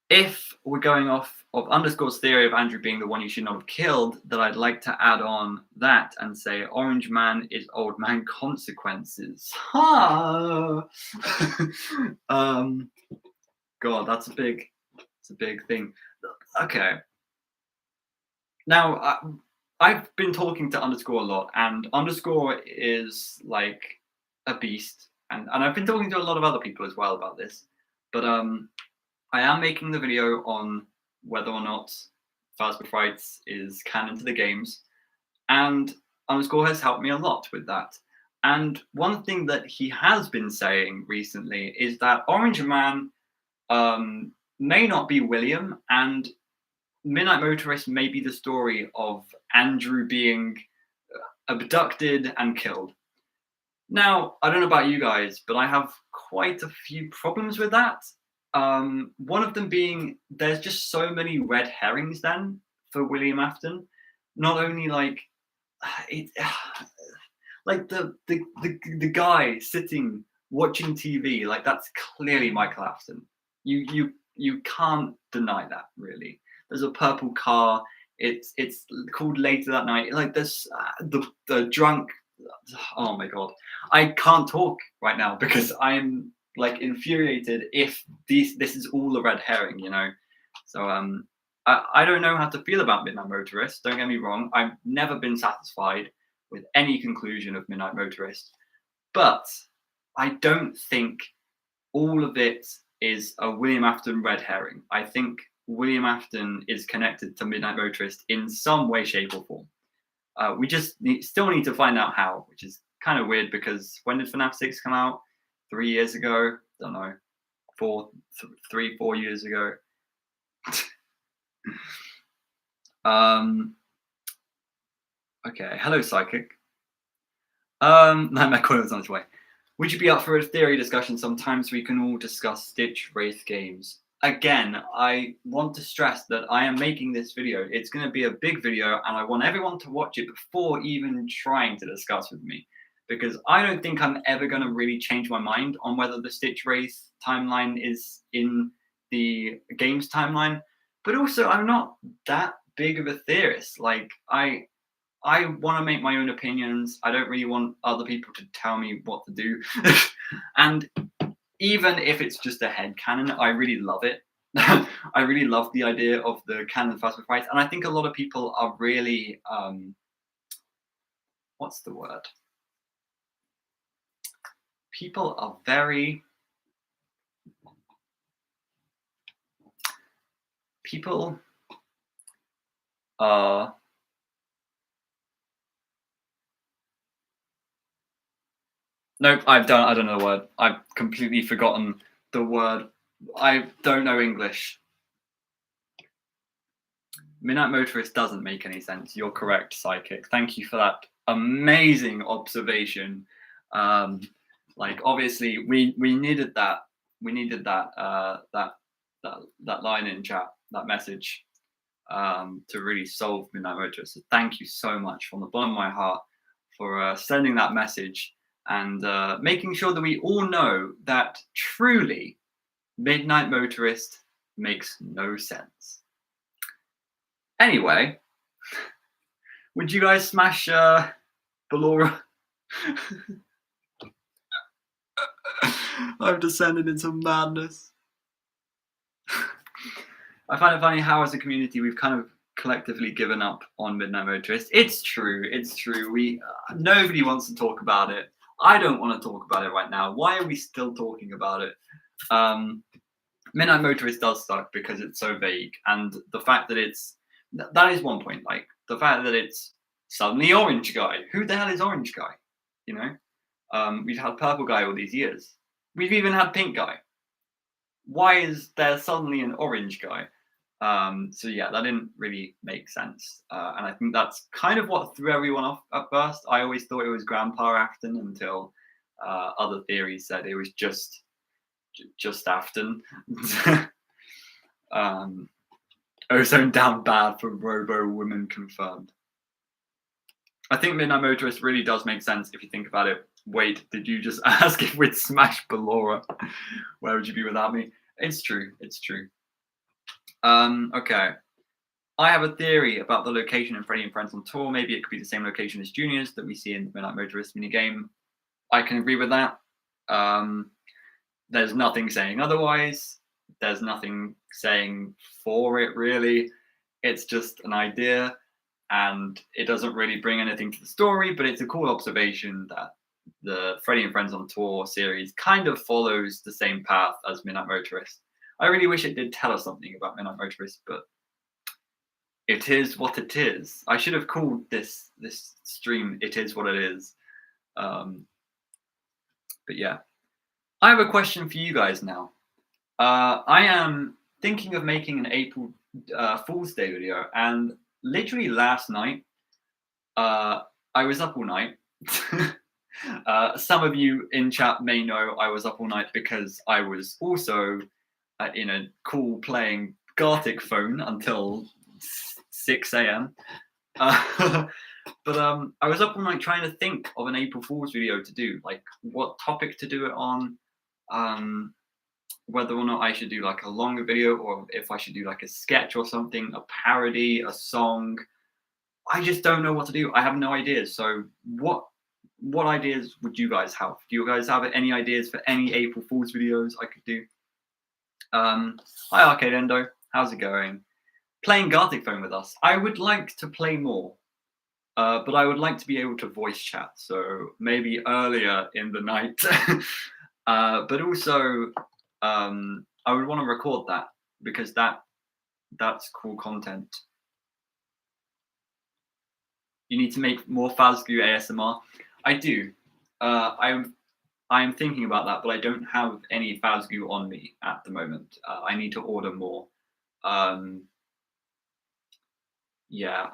If we're going off of Underscore's theory of Andrew being the one you should not have killed, that I'd like to add on that and say Orange Man is Old Man Consequences. Ha! God, that's a big thing. Okay. Now, I've been talking to Underscore a lot, and Underscore is like a beast, and I've been talking to a lot of other people as well about this, but I am making the video on whether or not First Book Rights is canon to the games, and Underscore has helped me a lot with that. And one thing that he has been saying recently is that Orange Man may not be William, and Midnight Motorist may be the story of Andrew being abducted and killed. Now, I don't know about you guys, but I have quite a few problems with that. One of them being there's just so many red herrings then for William Afton. Not only like it, like the guy sitting watching TV, like that's clearly Michael Afton. You can't deny that really. There's a purple car. It's called Later That Night. Like there's the drunk. Oh my god, I can't talk right now because I'm like infuriated. If this is all a red herring, you know. So I don't know how to feel about Midnight Motorist. Don't get me wrong. I've never been satisfied with any conclusion of Midnight Motorist, but I don't think all of it is a William Afton red herring. I think William Afton is connected to Midnight Motorist in some way, shape, or form. We just still need to find out how, which is kind of weird because when did FNAF 6 come out? 3 years ago? Don't know. 4 years ago. Okay. Hello, Psychic. Nightmare Coil's on its way. Would you be up for a theory discussion sometime so we can all discuss Stitch Wraith games? Again, I want to stress that I am making this video. It's going to be a big video, and I want everyone to watch it before even trying to discuss with me. Because I don't think I'm ever going to really change my mind on whether the Stitch Wraith timeline is in the game's timeline. But also, I'm not that big of a theorist. Like, I want to make my own opinions. I don't really want other people to tell me what to do. And even if it's just a headcanon, I really love it. I really love the idea of the canon Fast Fight. And I think a lot of people are really, what's the word? People are very, people are, nope, I don't know the word. I've completely forgotten the word. I don't know English. Midnight Motorist doesn't make any sense. You're correct, Psychic. Thank you for that amazing observation. Like obviously we needed that. We needed that that line in chat, that message, to really solve Midnight Motorist. So thank you so much from the bottom of my heart for sending that message and making sure that we all know that truly Midnight Motorist makes no sense. Anyway, would you guys smash Ballora? I've descended into madness. I find it funny how, as a community, we've kind of collectively given up on Midnight Motorist. It's true. It's true. Nobody wants to talk about it. I don't want to talk about it right now. Why are we still talking about it? Midnight Motorist does suck because it's so vague, and the fact that that is one point. Like the fact that it's suddenly Orange Guy. Who the hell is Orange Guy? You know, we've had Purple Guy all these years. We've even had Pink Guy. Why is there suddenly an Orange Guy? So yeah, that didn't really make sense, and I think that's kind of what threw everyone off at first. I always thought it was Grandpa Afton until other theories said it was just Afton. Ozone down bad for Robo Woman confirmed. I think Midnight Motorist really does make sense if you think about it. Wait, did you just ask if we'd smash Ballora? Where would you be without me? It's true. It's true. Okay. I have a theory about the location in Freddy and Friends on Tour. Maybe it could be the same location as Junior's that we see in the Midnight Motorist minigame. I can agree with that. There's nothing saying otherwise. There's nothing saying for it, really. It's just an idea, and it doesn't really bring anything to the story, but it's a cool observation that the Freddy and Friends on Tour series kind of follows the same path as Midnight Motorist. I really wish it did tell us something about Midnight Motorist, but it is what it is. I should have called this stream "It Is What It Is." But yeah, I have a question for you guys now. I am thinking of making an April Fool's Day video, and literally last night, I was up all night. Some of you in chat may know I was up all night because I was also in a call playing Gartic Phone until 6 a.m. But I was up all night trying to think of an April Fool's video to do, like what topic to do it on, whether or not I should do like a longer video or if I should do like a sketch or something, a parody, a song. I just don't know what to do. I have no ideas. So what ideas would you guys have? Do you guys have any ideas for any April Fool's videos I could do? Hi Arcade Endo, how's it going? Playing Gartic Phone with us. I would like to play more, but I would like to be able to voice chat, so maybe earlier in the night. But also, I would want to record that because that's cool content. You need to make more Fazgu ASMR. I do. I'm thinking about that, but I don't have any Fazgu on me at the moment. I need to order more. Yeah,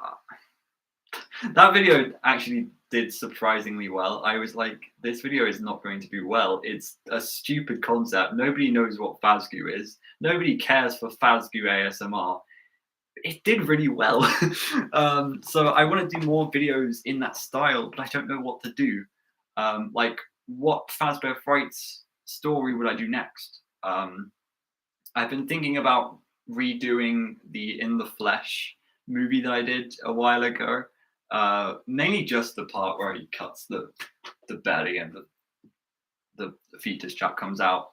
that video actually did surprisingly well. I was like, this video is not going to do well. It's a stupid concept. Nobody knows what Fazgu is. Nobody cares for Fazgu ASMR. It did really well. So I want to do more videos in that style, but I don't know what to do. Like, what Fazbear Frights story would I do next? I've been thinking about redoing the In the Flesh movie that I did a while ago. Mainly just the part where he cuts the belly and the fetus chap comes out.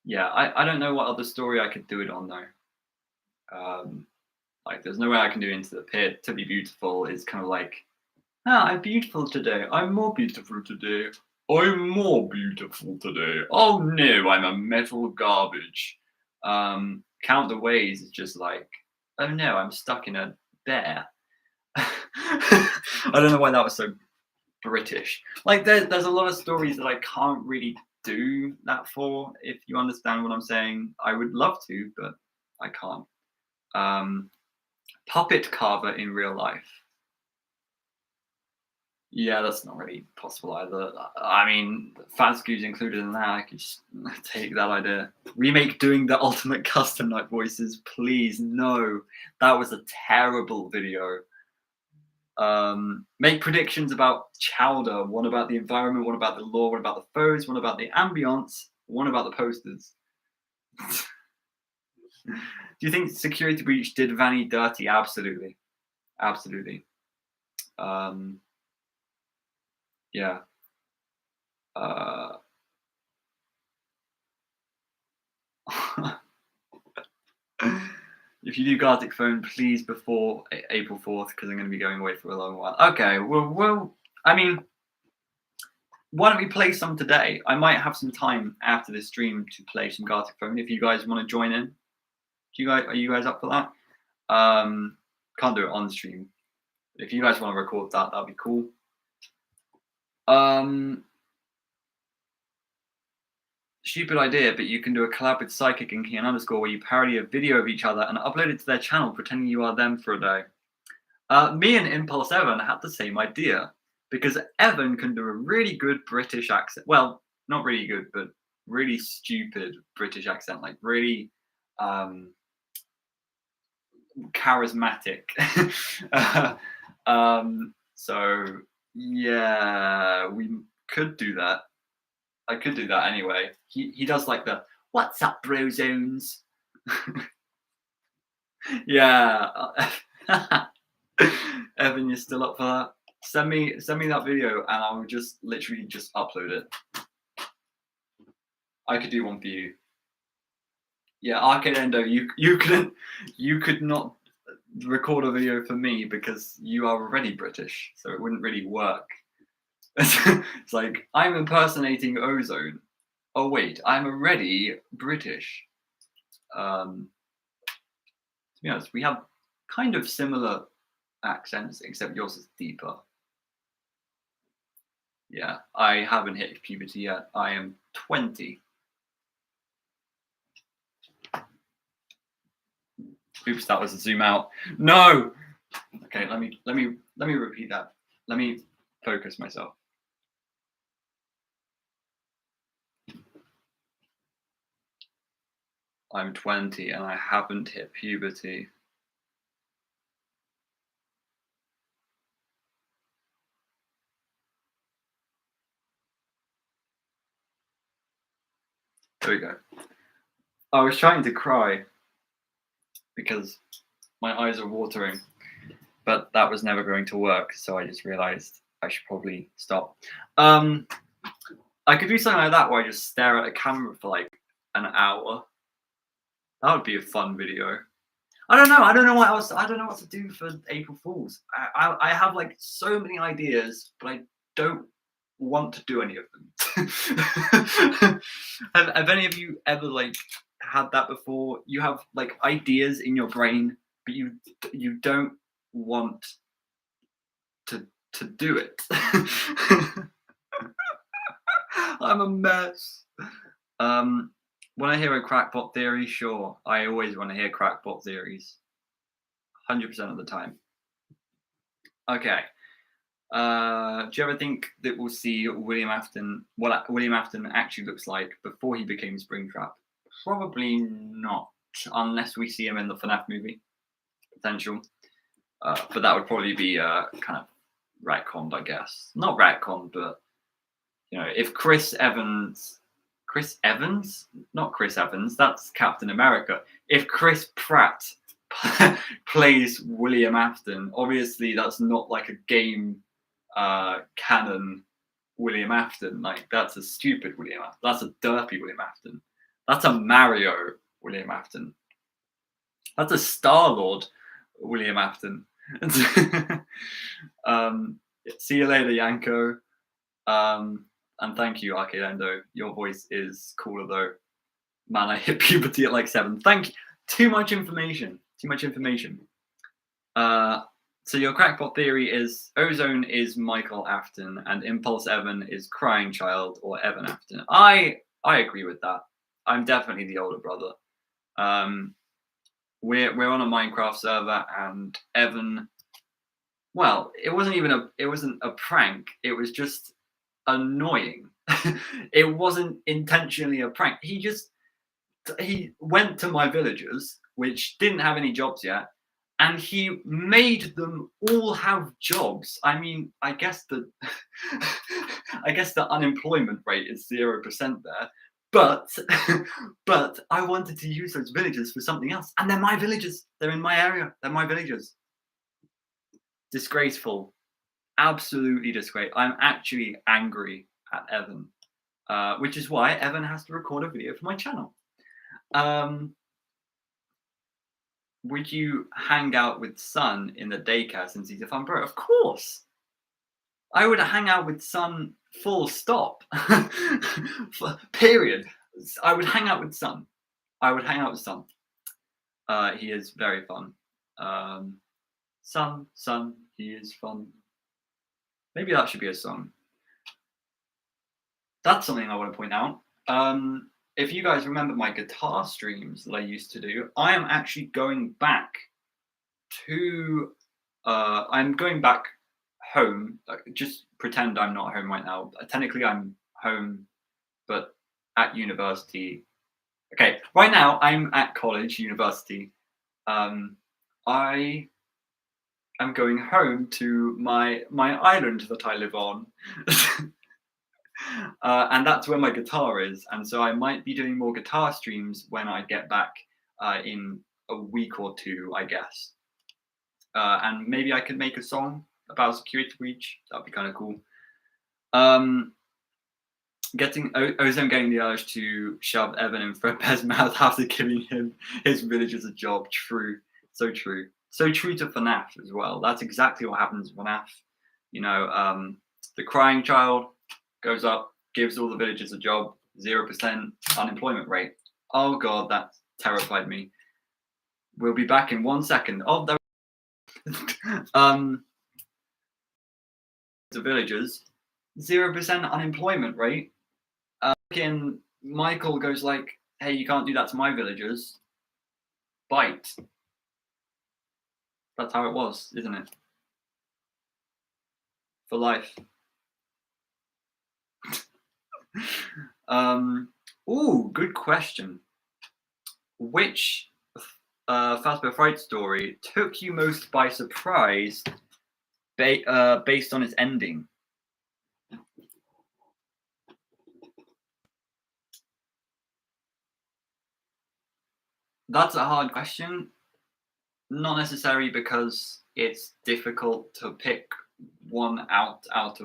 Yeah, I don't know what other story I could do it on though. Like, there's no way I can do Into the Pit. To Be Beautiful is kind of like, I'm beautiful today. I'm more beautiful today. I'm more beautiful today. Oh no, I'm a metal garbage. Count the Ways is just like, oh no, I'm stuck in a bear. I don't know why that was so British. Like, there's a lot of stories that I can't really do that for, if you understand what I'm saying. I would love to, but I can't. Puppet carver in real life. Yeah, that's not really possible either. I mean, Fazgu's included in that. I could just take that idea. Remake doing the ultimate custom night voices, please. No, that was a terrible video. Make predictions about Chowder. One about the environment, one about the lore, one about the foes, one about the ambience, One about the posters. Do you think security breach did Vanny dirty? Absolutely, absolutely. Yeah. Uh, if you do Gartic phone, please before April 4th, because I'm going to be going away for a long while. Okay, well, I mean, why don't we play some today? I might have some time after this stream to play some Gartic phone if you guys want to join in. Are you guys up for that? Can't do it on stream. If you guys want to record that, that'd be cool. Stupid idea, but you can do a collab with Psychic and QnA where you parody a video of each other and upload it to their channel pretending you are them for a day. Me and Impulse Evan had the same idea because Evan can do a really good British accent. Well, not really good, but really stupid British accent, like really charismatic. So yeah, we could do that. I could do that anyway. He does like the "What's up, bro zones?" Yeah. Evan, you're still up for that? Send me that video, and I will just literally just upload it. I could do one for you. Yeah, Arcade Endo, you could not record a video for me because you are already British, so it wouldn't really work. It's like, I'm impersonating Ozone. Oh wait, I'm already British. To be honest, we have kind of similar accents, except yours is deeper. Yeah, I haven't hit puberty yet. I am 20. Oops, that was a zoom out. No. Okay, let me repeat that. Let me focus myself. I'm 20 and I haven't hit puberty. There we go. I was trying to cry because my eyes are watering, but that was never going to work, so I just realized I should probably stop. I could do something like that where I just stare at a camera for like an hour. That would be a fun video. I don't know. I don't know what else. I don't know what to do for April Fools. I have like so many ideas, but I don't want to do any of them. have any of you ever like had that before? You have like ideas in your brain, but you don't want to do it. I'm a mess. When I hear a crackpot theory, sure. I always want to hear crackpot theories. 100% of the time. Okay. Do you ever think that we'll see William Afton, what William Afton actually looks like before he became Springtrap? Probably not, unless we see him in the FNAF movie. Potential. But that would probably be kind of retconned, I guess. Not retconned, but, you know, if Chris Evans, that's Captain America. If Chris Pratt plays William Afton, obviously that's not like a game canon William Afton. Like, that's a stupid William Afton. That's a derpy William Afton. That's a Mario William Afton. That's a Star-Lord William Afton. See you later, Yanko. And thank you, Arcade Endo. Your voice is cooler though. Man, I hit puberty at like 7. Thank you. Too much information. So your crackpot theory is Ozone is Michael Afton and Impulse Evan is Crying Child or Evan Afton. I agree with that. I'm definitely the older brother. We're on a Minecraft server and Evan. Well, it wasn't a prank. It was just annoying. It wasn't intentionally a prank. He went to my villagers, which didn't have any jobs yet, and he made them all have jobs. I mean, I guess the unemployment rate is 0% there, But but I wanted to use those villagers for something else, and they're my villagers. They're in my area. They're my villagers. Disgraceful. Absolutely disgraceful. I'm actually angry at Evan, which is why Evan has to record a video for my channel. Would you hang out with Son in the daycare since he's a fun bro? Of course. I would hang out with Son full stop. Period. I would hang out with Son. I would hang out with Son. He is very fun. Son, he is fun. Maybe that should be a song. That's something I want to point out. If you guys remember my guitar streams that I used to do, I am actually going back to. I'm going back home. Just pretend I'm not home right now. Technically, I'm home, but at university. Okay, right now I'm at college, university. I am going home to my island that I live on. And that's where my guitar is, and so I might be doing more guitar streams when I get back in a week or two, I guess. And maybe I could make a song about security breach. That'd be kind of cool. Ozone getting the urge to shove Evan in Fredbear's mouth after giving him his villagers a job. True, so true, so true to FNAF as well. That's exactly what happens in FNAF. You know, the crying child goes up, gives all the villagers a job, 0% unemployment rate. Oh god, that terrified me. We'll be back in 1 second. Oh, there. The villagers, 0% unemployment rate. Michael goes like, "Hey, you can't do that to my villagers." Bite. That's how it was, isn't it? For life. Ooh, good question. Which Fazbear Fright story took you most by surprise based on its ending? That's a hard question. Not necessarily because it's difficult to pick one out of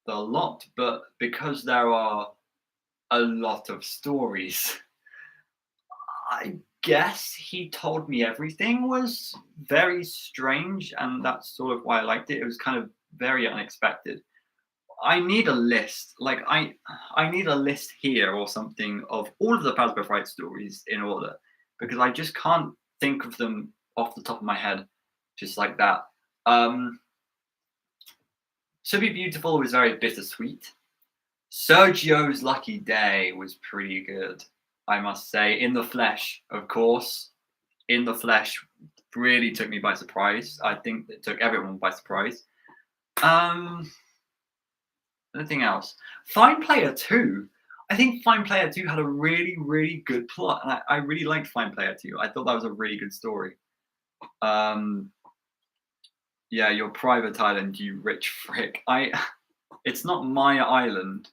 the lot, but because there are a lot of stories. I guess He Told Me Everything was very strange, and that's sort of why I liked it. It was kind of very unexpected. I need a list. Like I need a list here or something of all of the Fazbear Fright stories in order, because I just can't think of them off the top of my head, just like that. To Be Beautiful was very bittersweet. Sergio's Lucky Day was pretty good, I must say. In the Flesh, of course. In the Flesh really took me by surprise. I think it took everyone by surprise. Anything else? Fine Player 2. I think Fine Player 2 had a really, really good plot, and I really liked Fine Player 2. I thought that was a really good story. Yeah, your private island, you rich frick. It's not my island.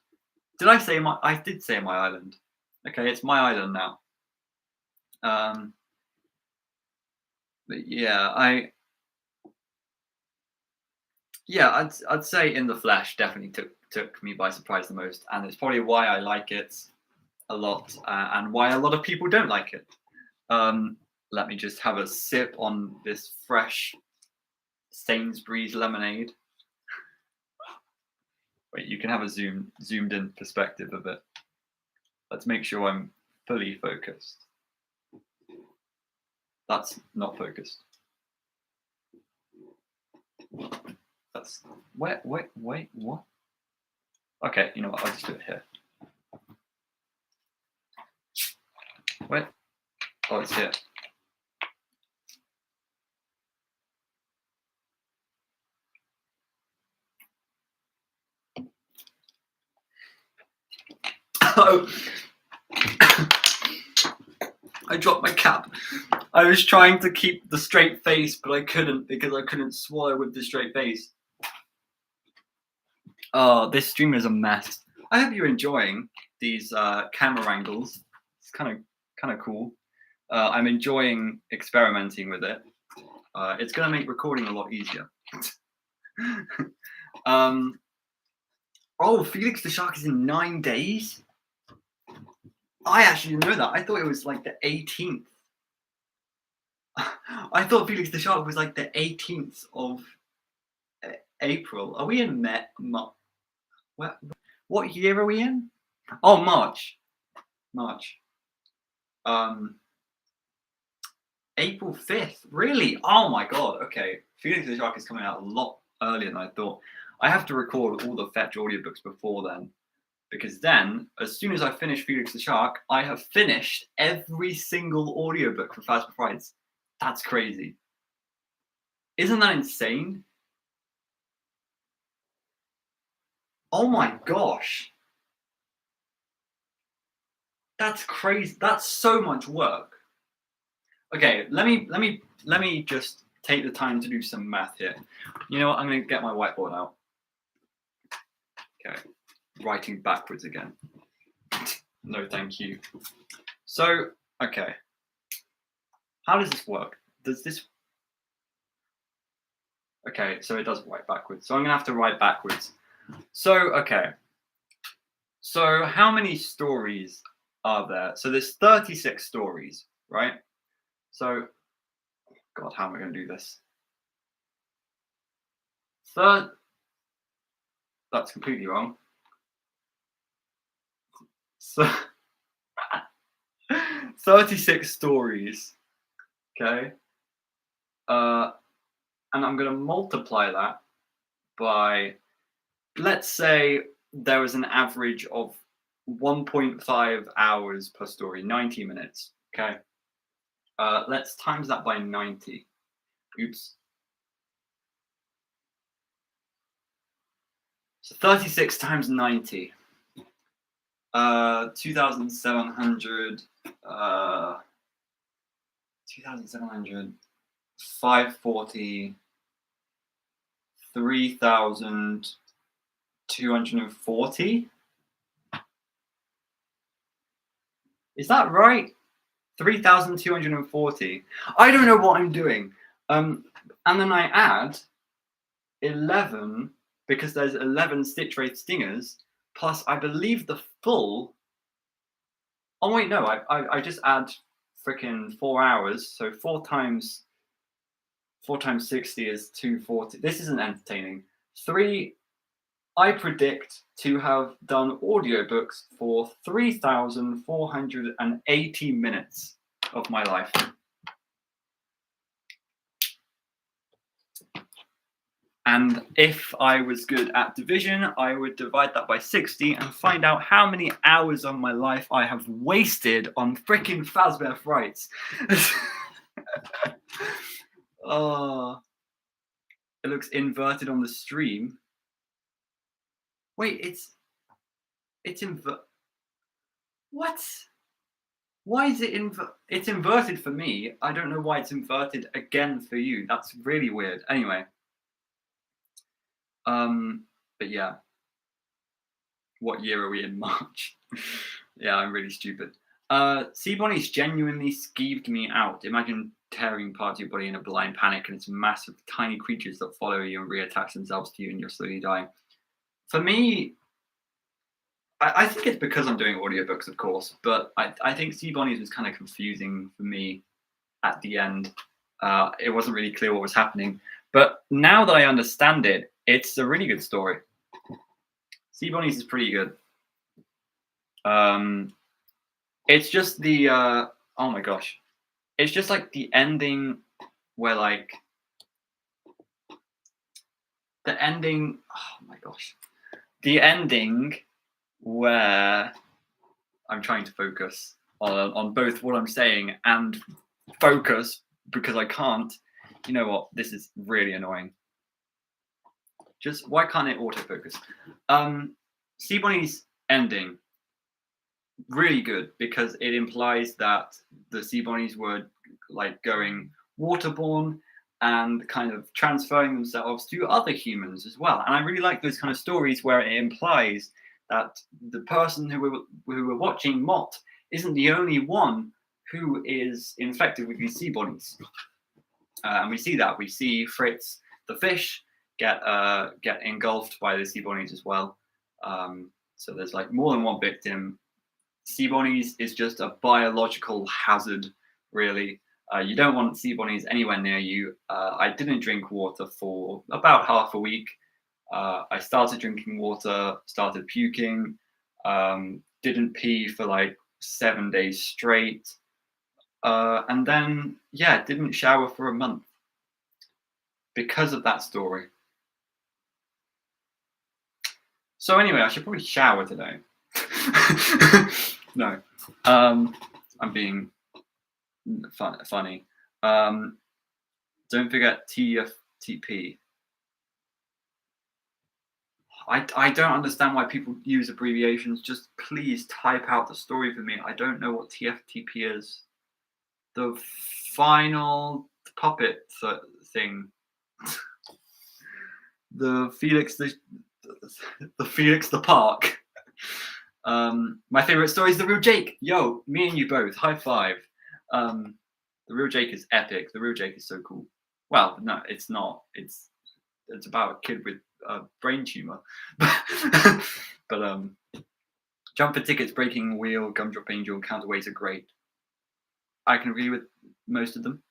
Did I say my? I did say my island. Okay, it's my island now. But yeah, I'd say In the Flesh definitely took me by surprise the most, and it's probably why I like it a lot, and why a lot of people don't like it. Let me just have a sip on this fresh Sainsbury's lemonade. Wait, you can have a zoomed in perspective of it. Let's make sure I'm fully focused. That's not focused. That's wait, what? Okay, you know what? I'll just do it here. Wait. Oh, it's here. Oh. I dropped my cap. I was trying to keep the straight face, but I couldn't because I couldn't swallow with the straight face. Oh, this stream is a mess. I hope you're enjoying. these camera angles. It's kind of cool. I'm enjoying experimenting with it. It's going to make recording a lot easier. Oh, Felix the Shark is in 9 days? I actually didn't know that. I thought it was like the 18th. I thought Felix the Shark was like the 18th of April. Are we in what year are we in? Oh, March. April 5th. Really? Oh my god. Okay. Felix the Shark is coming out a lot earlier than I thought. I have to record all the Fetch audiobooks before then. Because then, as soon as I finish Felix the Shark, I have finished every single audiobook for Phasma Frights. That's crazy. Isn't that insane? Oh my gosh. That's crazy. That's so much work. Okay, let me just take the time to do some math here. You know what? I'm going to get my whiteboard out. Okay, writing backwards again. No, thank you. So, okay. How does this work? Does this... Okay, so it does write backwards. So I'm going to have to write backwards. So, okay. So how many stories are there? So there's 36 stories, right? So, God, how am I going to do this? That's completely wrong. So 36 stories, okay? And I'm going to multiply that by, let's say there was an average of 1.5 hours per story, 90 minutes, okay? Let's times that by 90. Oops. So 36 times 90. 2,700, 2,700, 540, 3,240. Is that right? 3,240. I don't know what I'm doing. And then I add 11 because there's 11 Stitch Wraith Stingers, plus I believe the full. Oh wait, no, I just add freaking 4 hours. So 4 times 60 is 240. This isn't entertaining. I predict to have done audiobooks for 3,480 minutes of my life. And if I was good at division, I would divide that by 60 and find out how many hours of my life I have wasted on freaking Phasma Frights. Oh, it looks inverted on the stream. Wait, it's what? Why is it it's inverted for me? I don't know why it's inverted again for you. That's really weird. Anyway. But yeah. What year are we in? March? Yeah, I'm really stupid. Sea Bonnie's genuinely skeeved me out. Imagine tearing part of your body in a blind panic and it's massive tiny creatures that follow you and reattach themselves to you and you're slowly dying. For me, I think it's because I'm doing audiobooks, of course, but I think Sea Bonnie's was kind of confusing for me at the end. It wasn't really clear what was happening. But now that I understand it, it's a really good story. Sea Bonnie's is pretty good. It's just the oh my gosh, it's just like the ending where like the ending. Oh my gosh, the ending where I'm trying to focus on both what I'm saying and focus because I can't. You know what? This is really annoying. Just why can't it autofocus? Sea Bonnie's ending, really good because it implies that the Sea Bonnies were like going waterborne and kind of transferring themselves to other humans as well. And I really like those kind of stories where it implies that the person who we're watching, Mott, isn't the only one who is infected with these sea bodies. And we see that. We see Fritz, the fish, get engulfed by the sea bodies as well. So there's like more than one victim. Sea bodies is just a biological hazard, really. You don't want sea bodies anywhere near you. I didn't drink water for about half a week. I started drinking water, started puking, didn't pee for like 7 days straight. And then, yeah, didn't shower for a month because of that story. So anyway, I should probably shower today. No, I'm being funny. Don't forget TFTP. I don't understand why people use abbreviations. Just please type out the story for me. I don't know what TFTP is. The final puppet thing. The Felix the Park. My favorite story is The Real Jake. Yo, me and you both. High five. The Real Jake is epic. The Real Jake is so cool. Well, no, it's not. It's about a kid with a brain tumor. But Jump for Tickets, Breaking Wheel, Gumdrop Angel, Counterweights are great. I can agree with most of them.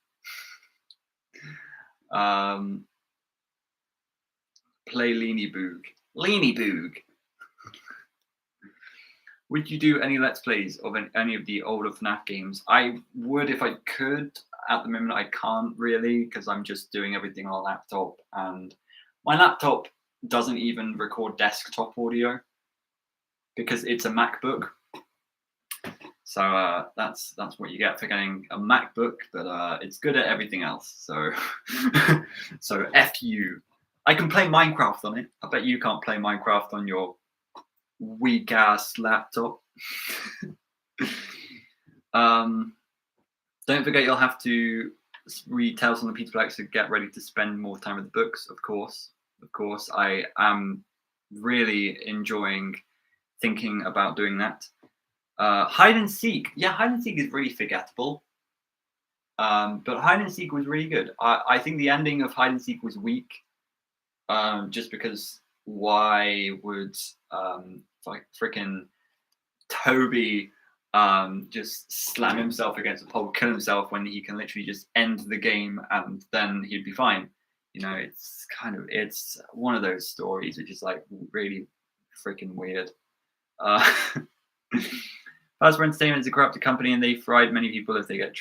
Play Leany Boog. Leany Boog. Would you do any Let's Plays of any of the older FNAF games? I would if I could. At the moment, I can't really because I'm just doing everything on a laptop, and my laptop doesn't even record desktop audio because it's a MacBook. So that's what you get for getting a MacBook, but it's good at everything else. So so F you. I can play Minecraft on it. I bet you can't play Minecraft on your weak ass laptop. Don't forget you'll have to read Tales from the Peter Plex to get ready to spend more time with the books, of course. Of course, I am really enjoying thinking about doing that. Hide and Seek. Yeah, Hide and Seek is really forgettable. But Hide and Seek was really good. I think the ending of Hide and Seek was weak. Just because why would like freaking Toby just slam himself against a pole, kill himself when he can literally just end the game and then he'd be fine. You know, it's one of those stories which is like really freaking weird. Hasbro Entertainment is a corrupted company and they fried many people if they get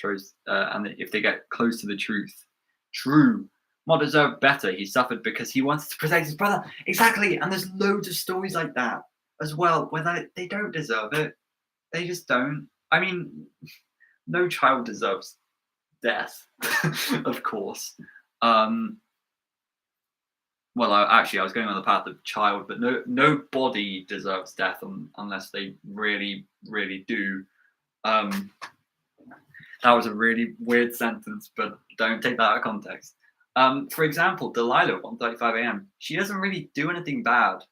if they get close to the truth. True. Mod deserved better. He suffered because he wanted to protect his brother. Exactly. And there's loads of stories like that as well, where they don't deserve it. They just don't. I mean, no child deserves death, of course. Well, I was going on the path of child, but nobody deserves death unless they really, really do. That was a really weird sentence, but don't take that out of context. For example, Delilah, 1:35 a.m. She doesn't really do anything bad,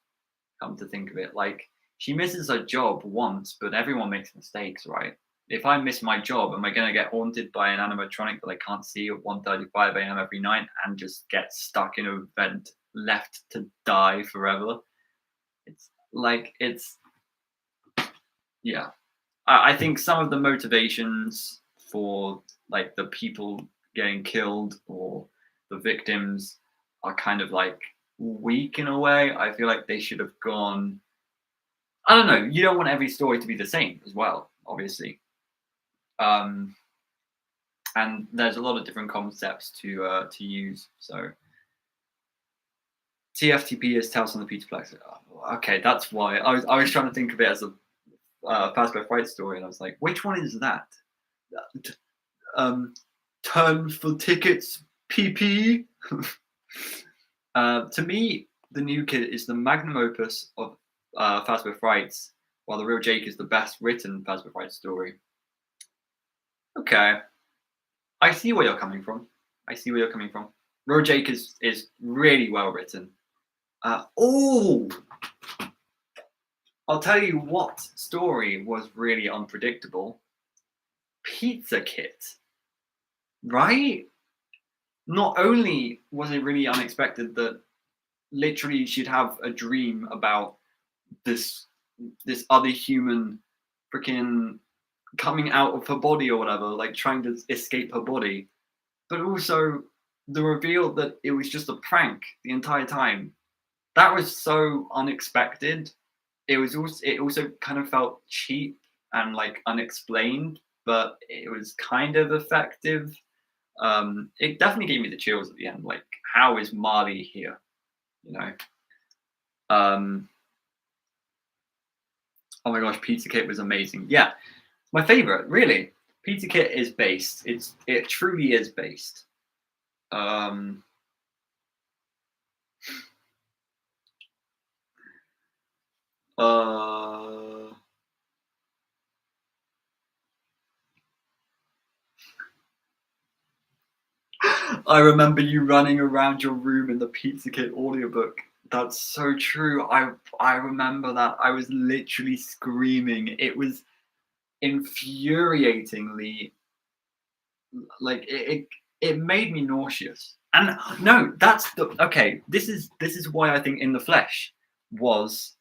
come to think of it. Like, she misses her job once, but everyone makes mistakes, right? If I miss my job, am I going to get haunted by an animatronic that I can't see at 1:35 a.m. every night and just get stuck in a vent, left to die forever? Yeah. I think some of the motivations for like the people getting killed or the victims are kind of like weak in a way. I feel like they should have gone. I don't know. You don't want every story to be the same as well, obviously. And there's a lot of different concepts to use. So TFTP is Tales from the Peter Plex. Okay, that's why I was trying to think of it as a Fazbear Fright story, and I was like, which one is that? Turn for Tickets, PP. To me, the new kid is the magnum opus of Fazbear Frights, while The Real Jake is the best written Fazbear Fright story. Okay, I see where you're coming from. Real Jake is really well written. I'll tell you what story was really unpredictable. Pizza Kit, right? Not only was it really unexpected that literally she'd have a dream about this other human freaking coming out of her body or whatever, like trying to escape her body, but also the reveal that it was just a prank the entire time. That was so unexpected. It also kind of felt cheap and like unexplained, but it was kind of effective. It definitely gave me the chills at the end. Like, how is Marley here? You know. Um, oh my gosh, Pizza Kit was amazing. Yeah, my favorite, really. Pizza Kit is based. It truly is based. Um, uh, I remember you running around your room in the Pizza Kit audiobook. That's so true. I remember that. I was literally screaming. It was infuriatingly like it made me nauseous. And no, that's the okay. This is why I think In the Flesh was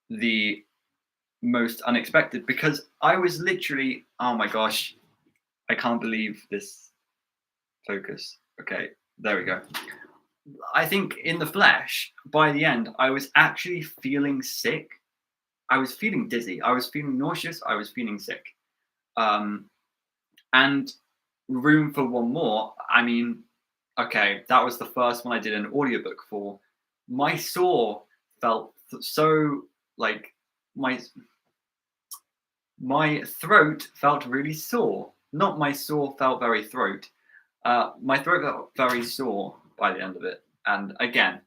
the most unexpected, because I was literally, oh my gosh, I can't believe this focus. Okay, there we go. I think In the Flesh, by the end, I was actually feeling sick. I was feeling dizzy. I was feeling nauseous. I was feeling sick. Um, and Room for One More, I mean, okay, that was the first one I did an audiobook for. My saw felt so like my my throat felt really sore. Not my sore felt very throat. My throat felt very sore by the end of it. And again,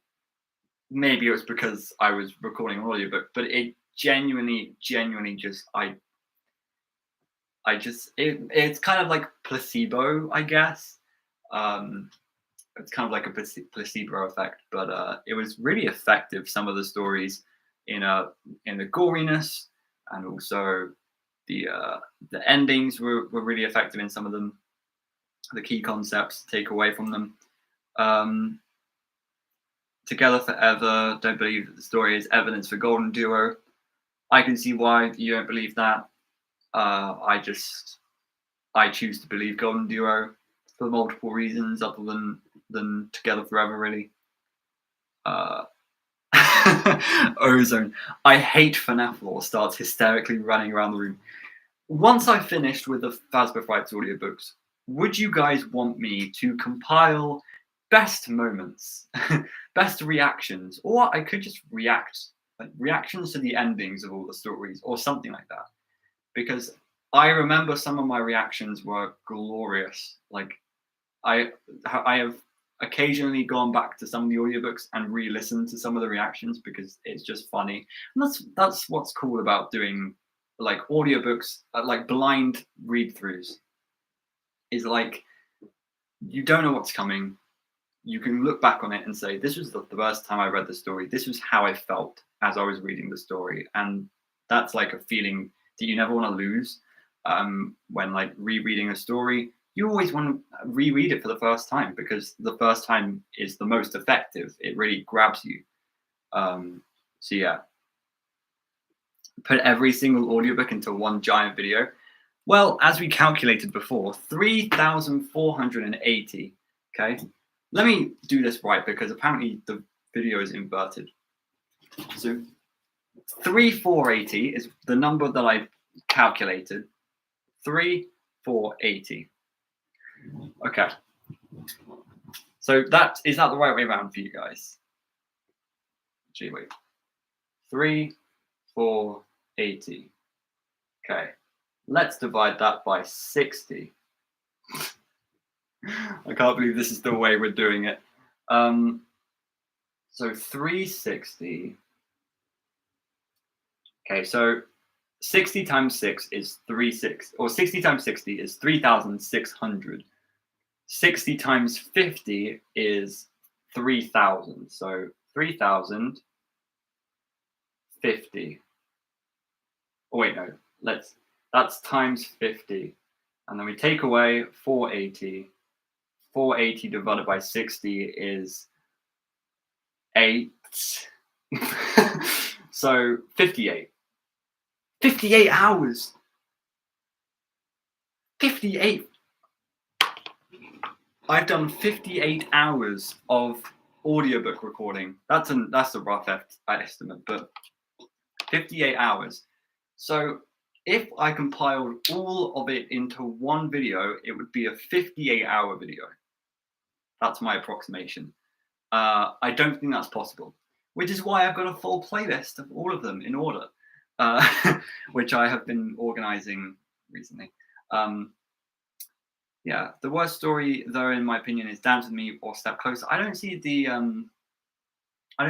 maybe it was because I was recording an audiobook, but it genuinely just it's kind of like placebo, I guess. Um, it's kind of like a placebo effect, but it was really effective. Some of the stories in in the goriness, and also the endings were really effective in some of them. The key concepts to take away from them. Um, Together Forever. Don't believe that the story is evidence for Golden Duo. I can see why you don't believe that. I choose to believe Golden Duo for multiple reasons other than Together Forever, really. Uh, Ozone. I hate FNAF Law starts hysterically running around the room. Once I finished with the Phasma Frights audiobooks, would you guys want me to compile best moments, best reactions, or I could just react, like reactions to the endings of all the stories, or something like that? Because I remember some of my reactions were glorious. Like I I have occasionally gone back to some of the audiobooks and re-listened to some of the reactions because it's just funny. And that's what's cool about doing like audiobooks, like blind read-throughs, is like you don't know what's coming. You can look back on it and say, this was the first time I read the story. This was how I felt as I was reading the story. And that's like a feeling that you never want to lose. When like rereading a story, you always want to reread it for the first time because the first time is the most effective. It really grabs you. So yeah, put every single audiobook into one giant video. Well, as we calculated before, 3,480. Okay, let me do this right because apparently the video is inverted. So 3,480 is the number that I calculated. 3,480. Okay. So is that the right way around for you guys? Gee, wait. 3,480. Okay. Let's divide that by 60. I can't believe this is the way we're doing it. So 360. Okay, so 60 times 6 is 360, or 60 times 60 is 3,600. 60 times 50 is 3,000. So 3,050. Oh wait, no. That's times 50, and then we take away 480. 480 divided by 60 is 8. So 58. 58 hours. 58. I've done 58 hours of audiobook recording. That's a rough estimate, but 58 hours. So if I compiled all of it into one video, it would be a 58-hour video. That's my approximation. I don't think that's possible, which is why I've got a full playlist of all of them in order, which I have been organizing recently. Yeah, the worst story, though, in my opinion, is Dance with Me or Step Closer. I don't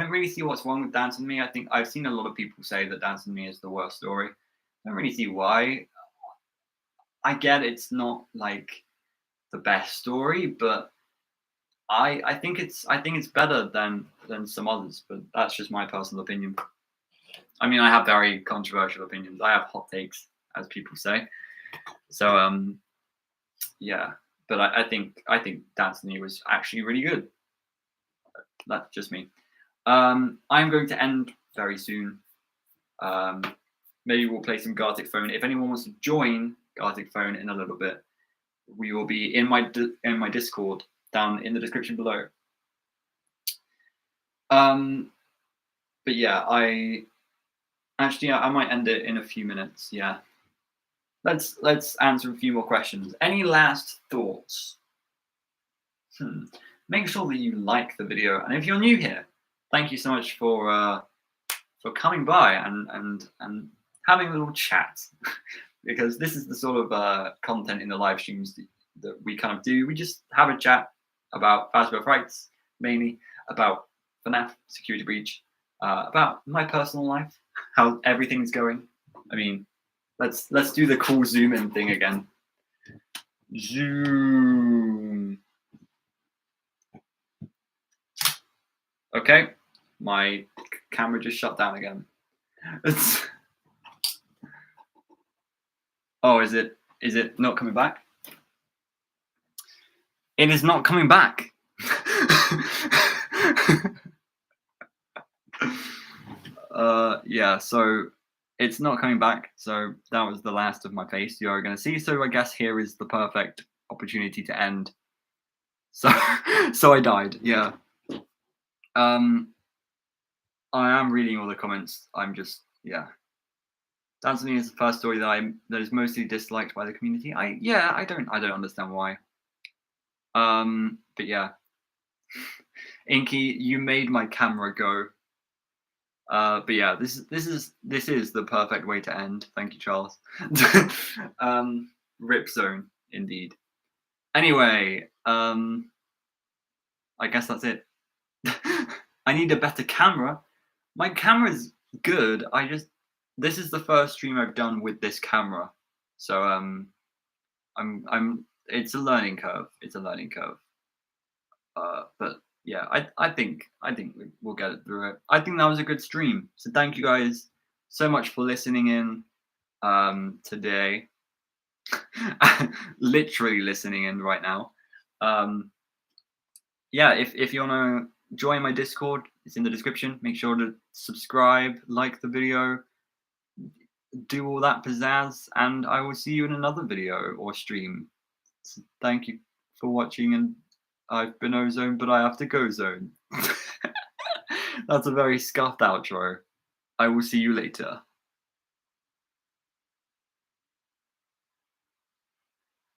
really see what's wrong with Dance with Me. I think I've seen a lot of people say that Dance with Me is the worst story. I don't really see why. I get it's not like the best story, but I think it's better than some others. But that's just my personal opinion. I mean, I have very controversial opinions. I have hot takes, as people say. So yeah, but I think Dance with Me was actually really good. That's just me. I'm going to end very soon. Maybe we'll play some Gartic Phone. If anyone wants to join Gartic Phone in a little bit, we will be in my Discord down in the description below. But yeah, I might end it in a few minutes. Yeah. Let's answer a few more questions. Any last thoughts? Make sure that you like the video, and if you're new here, thank you so much for coming by and having a little chat, because this is the sort of content in the live streams that we kind of do. We just have a chat about Phasmo Frights, mainly about FNAF, Security Breach, about my personal life, how everything's going. I mean, let's do the cool zoom in thing again. Zoom. Okay, my camera just shut down again. Oh, is it not coming back? It is not coming back. Yeah, so it's not coming back. So that was the last of my face you are going to see. So I guess here is the perfect opportunity to end. So so I died. Yeah. I am reading all the comments. I'm just, yeah. Dance with Me is the first story that is mostly disliked by the community. I don't understand why. But yeah. Inky, you made my camera go. But yeah, this is the perfect way to end. Thank you, Charles. Rip zone, indeed. Anyway, I guess that's it. I need a better camera. My camera's good. This is the first stream I've done with this camera, so it's a learning curve. But yeah, I think we'll get it through it. I think that was a good stream. So thank you guys so much for listening in today. Literally listening in right now. Yeah, if you want to join my Discord, it's in the description. Make sure to subscribe, like the video, do all that pizzazz, and I will see you in another video or stream. So thank you for watching, and I've been Ozone, but I have to go zone. That's a very scuffed outro. I will see you later.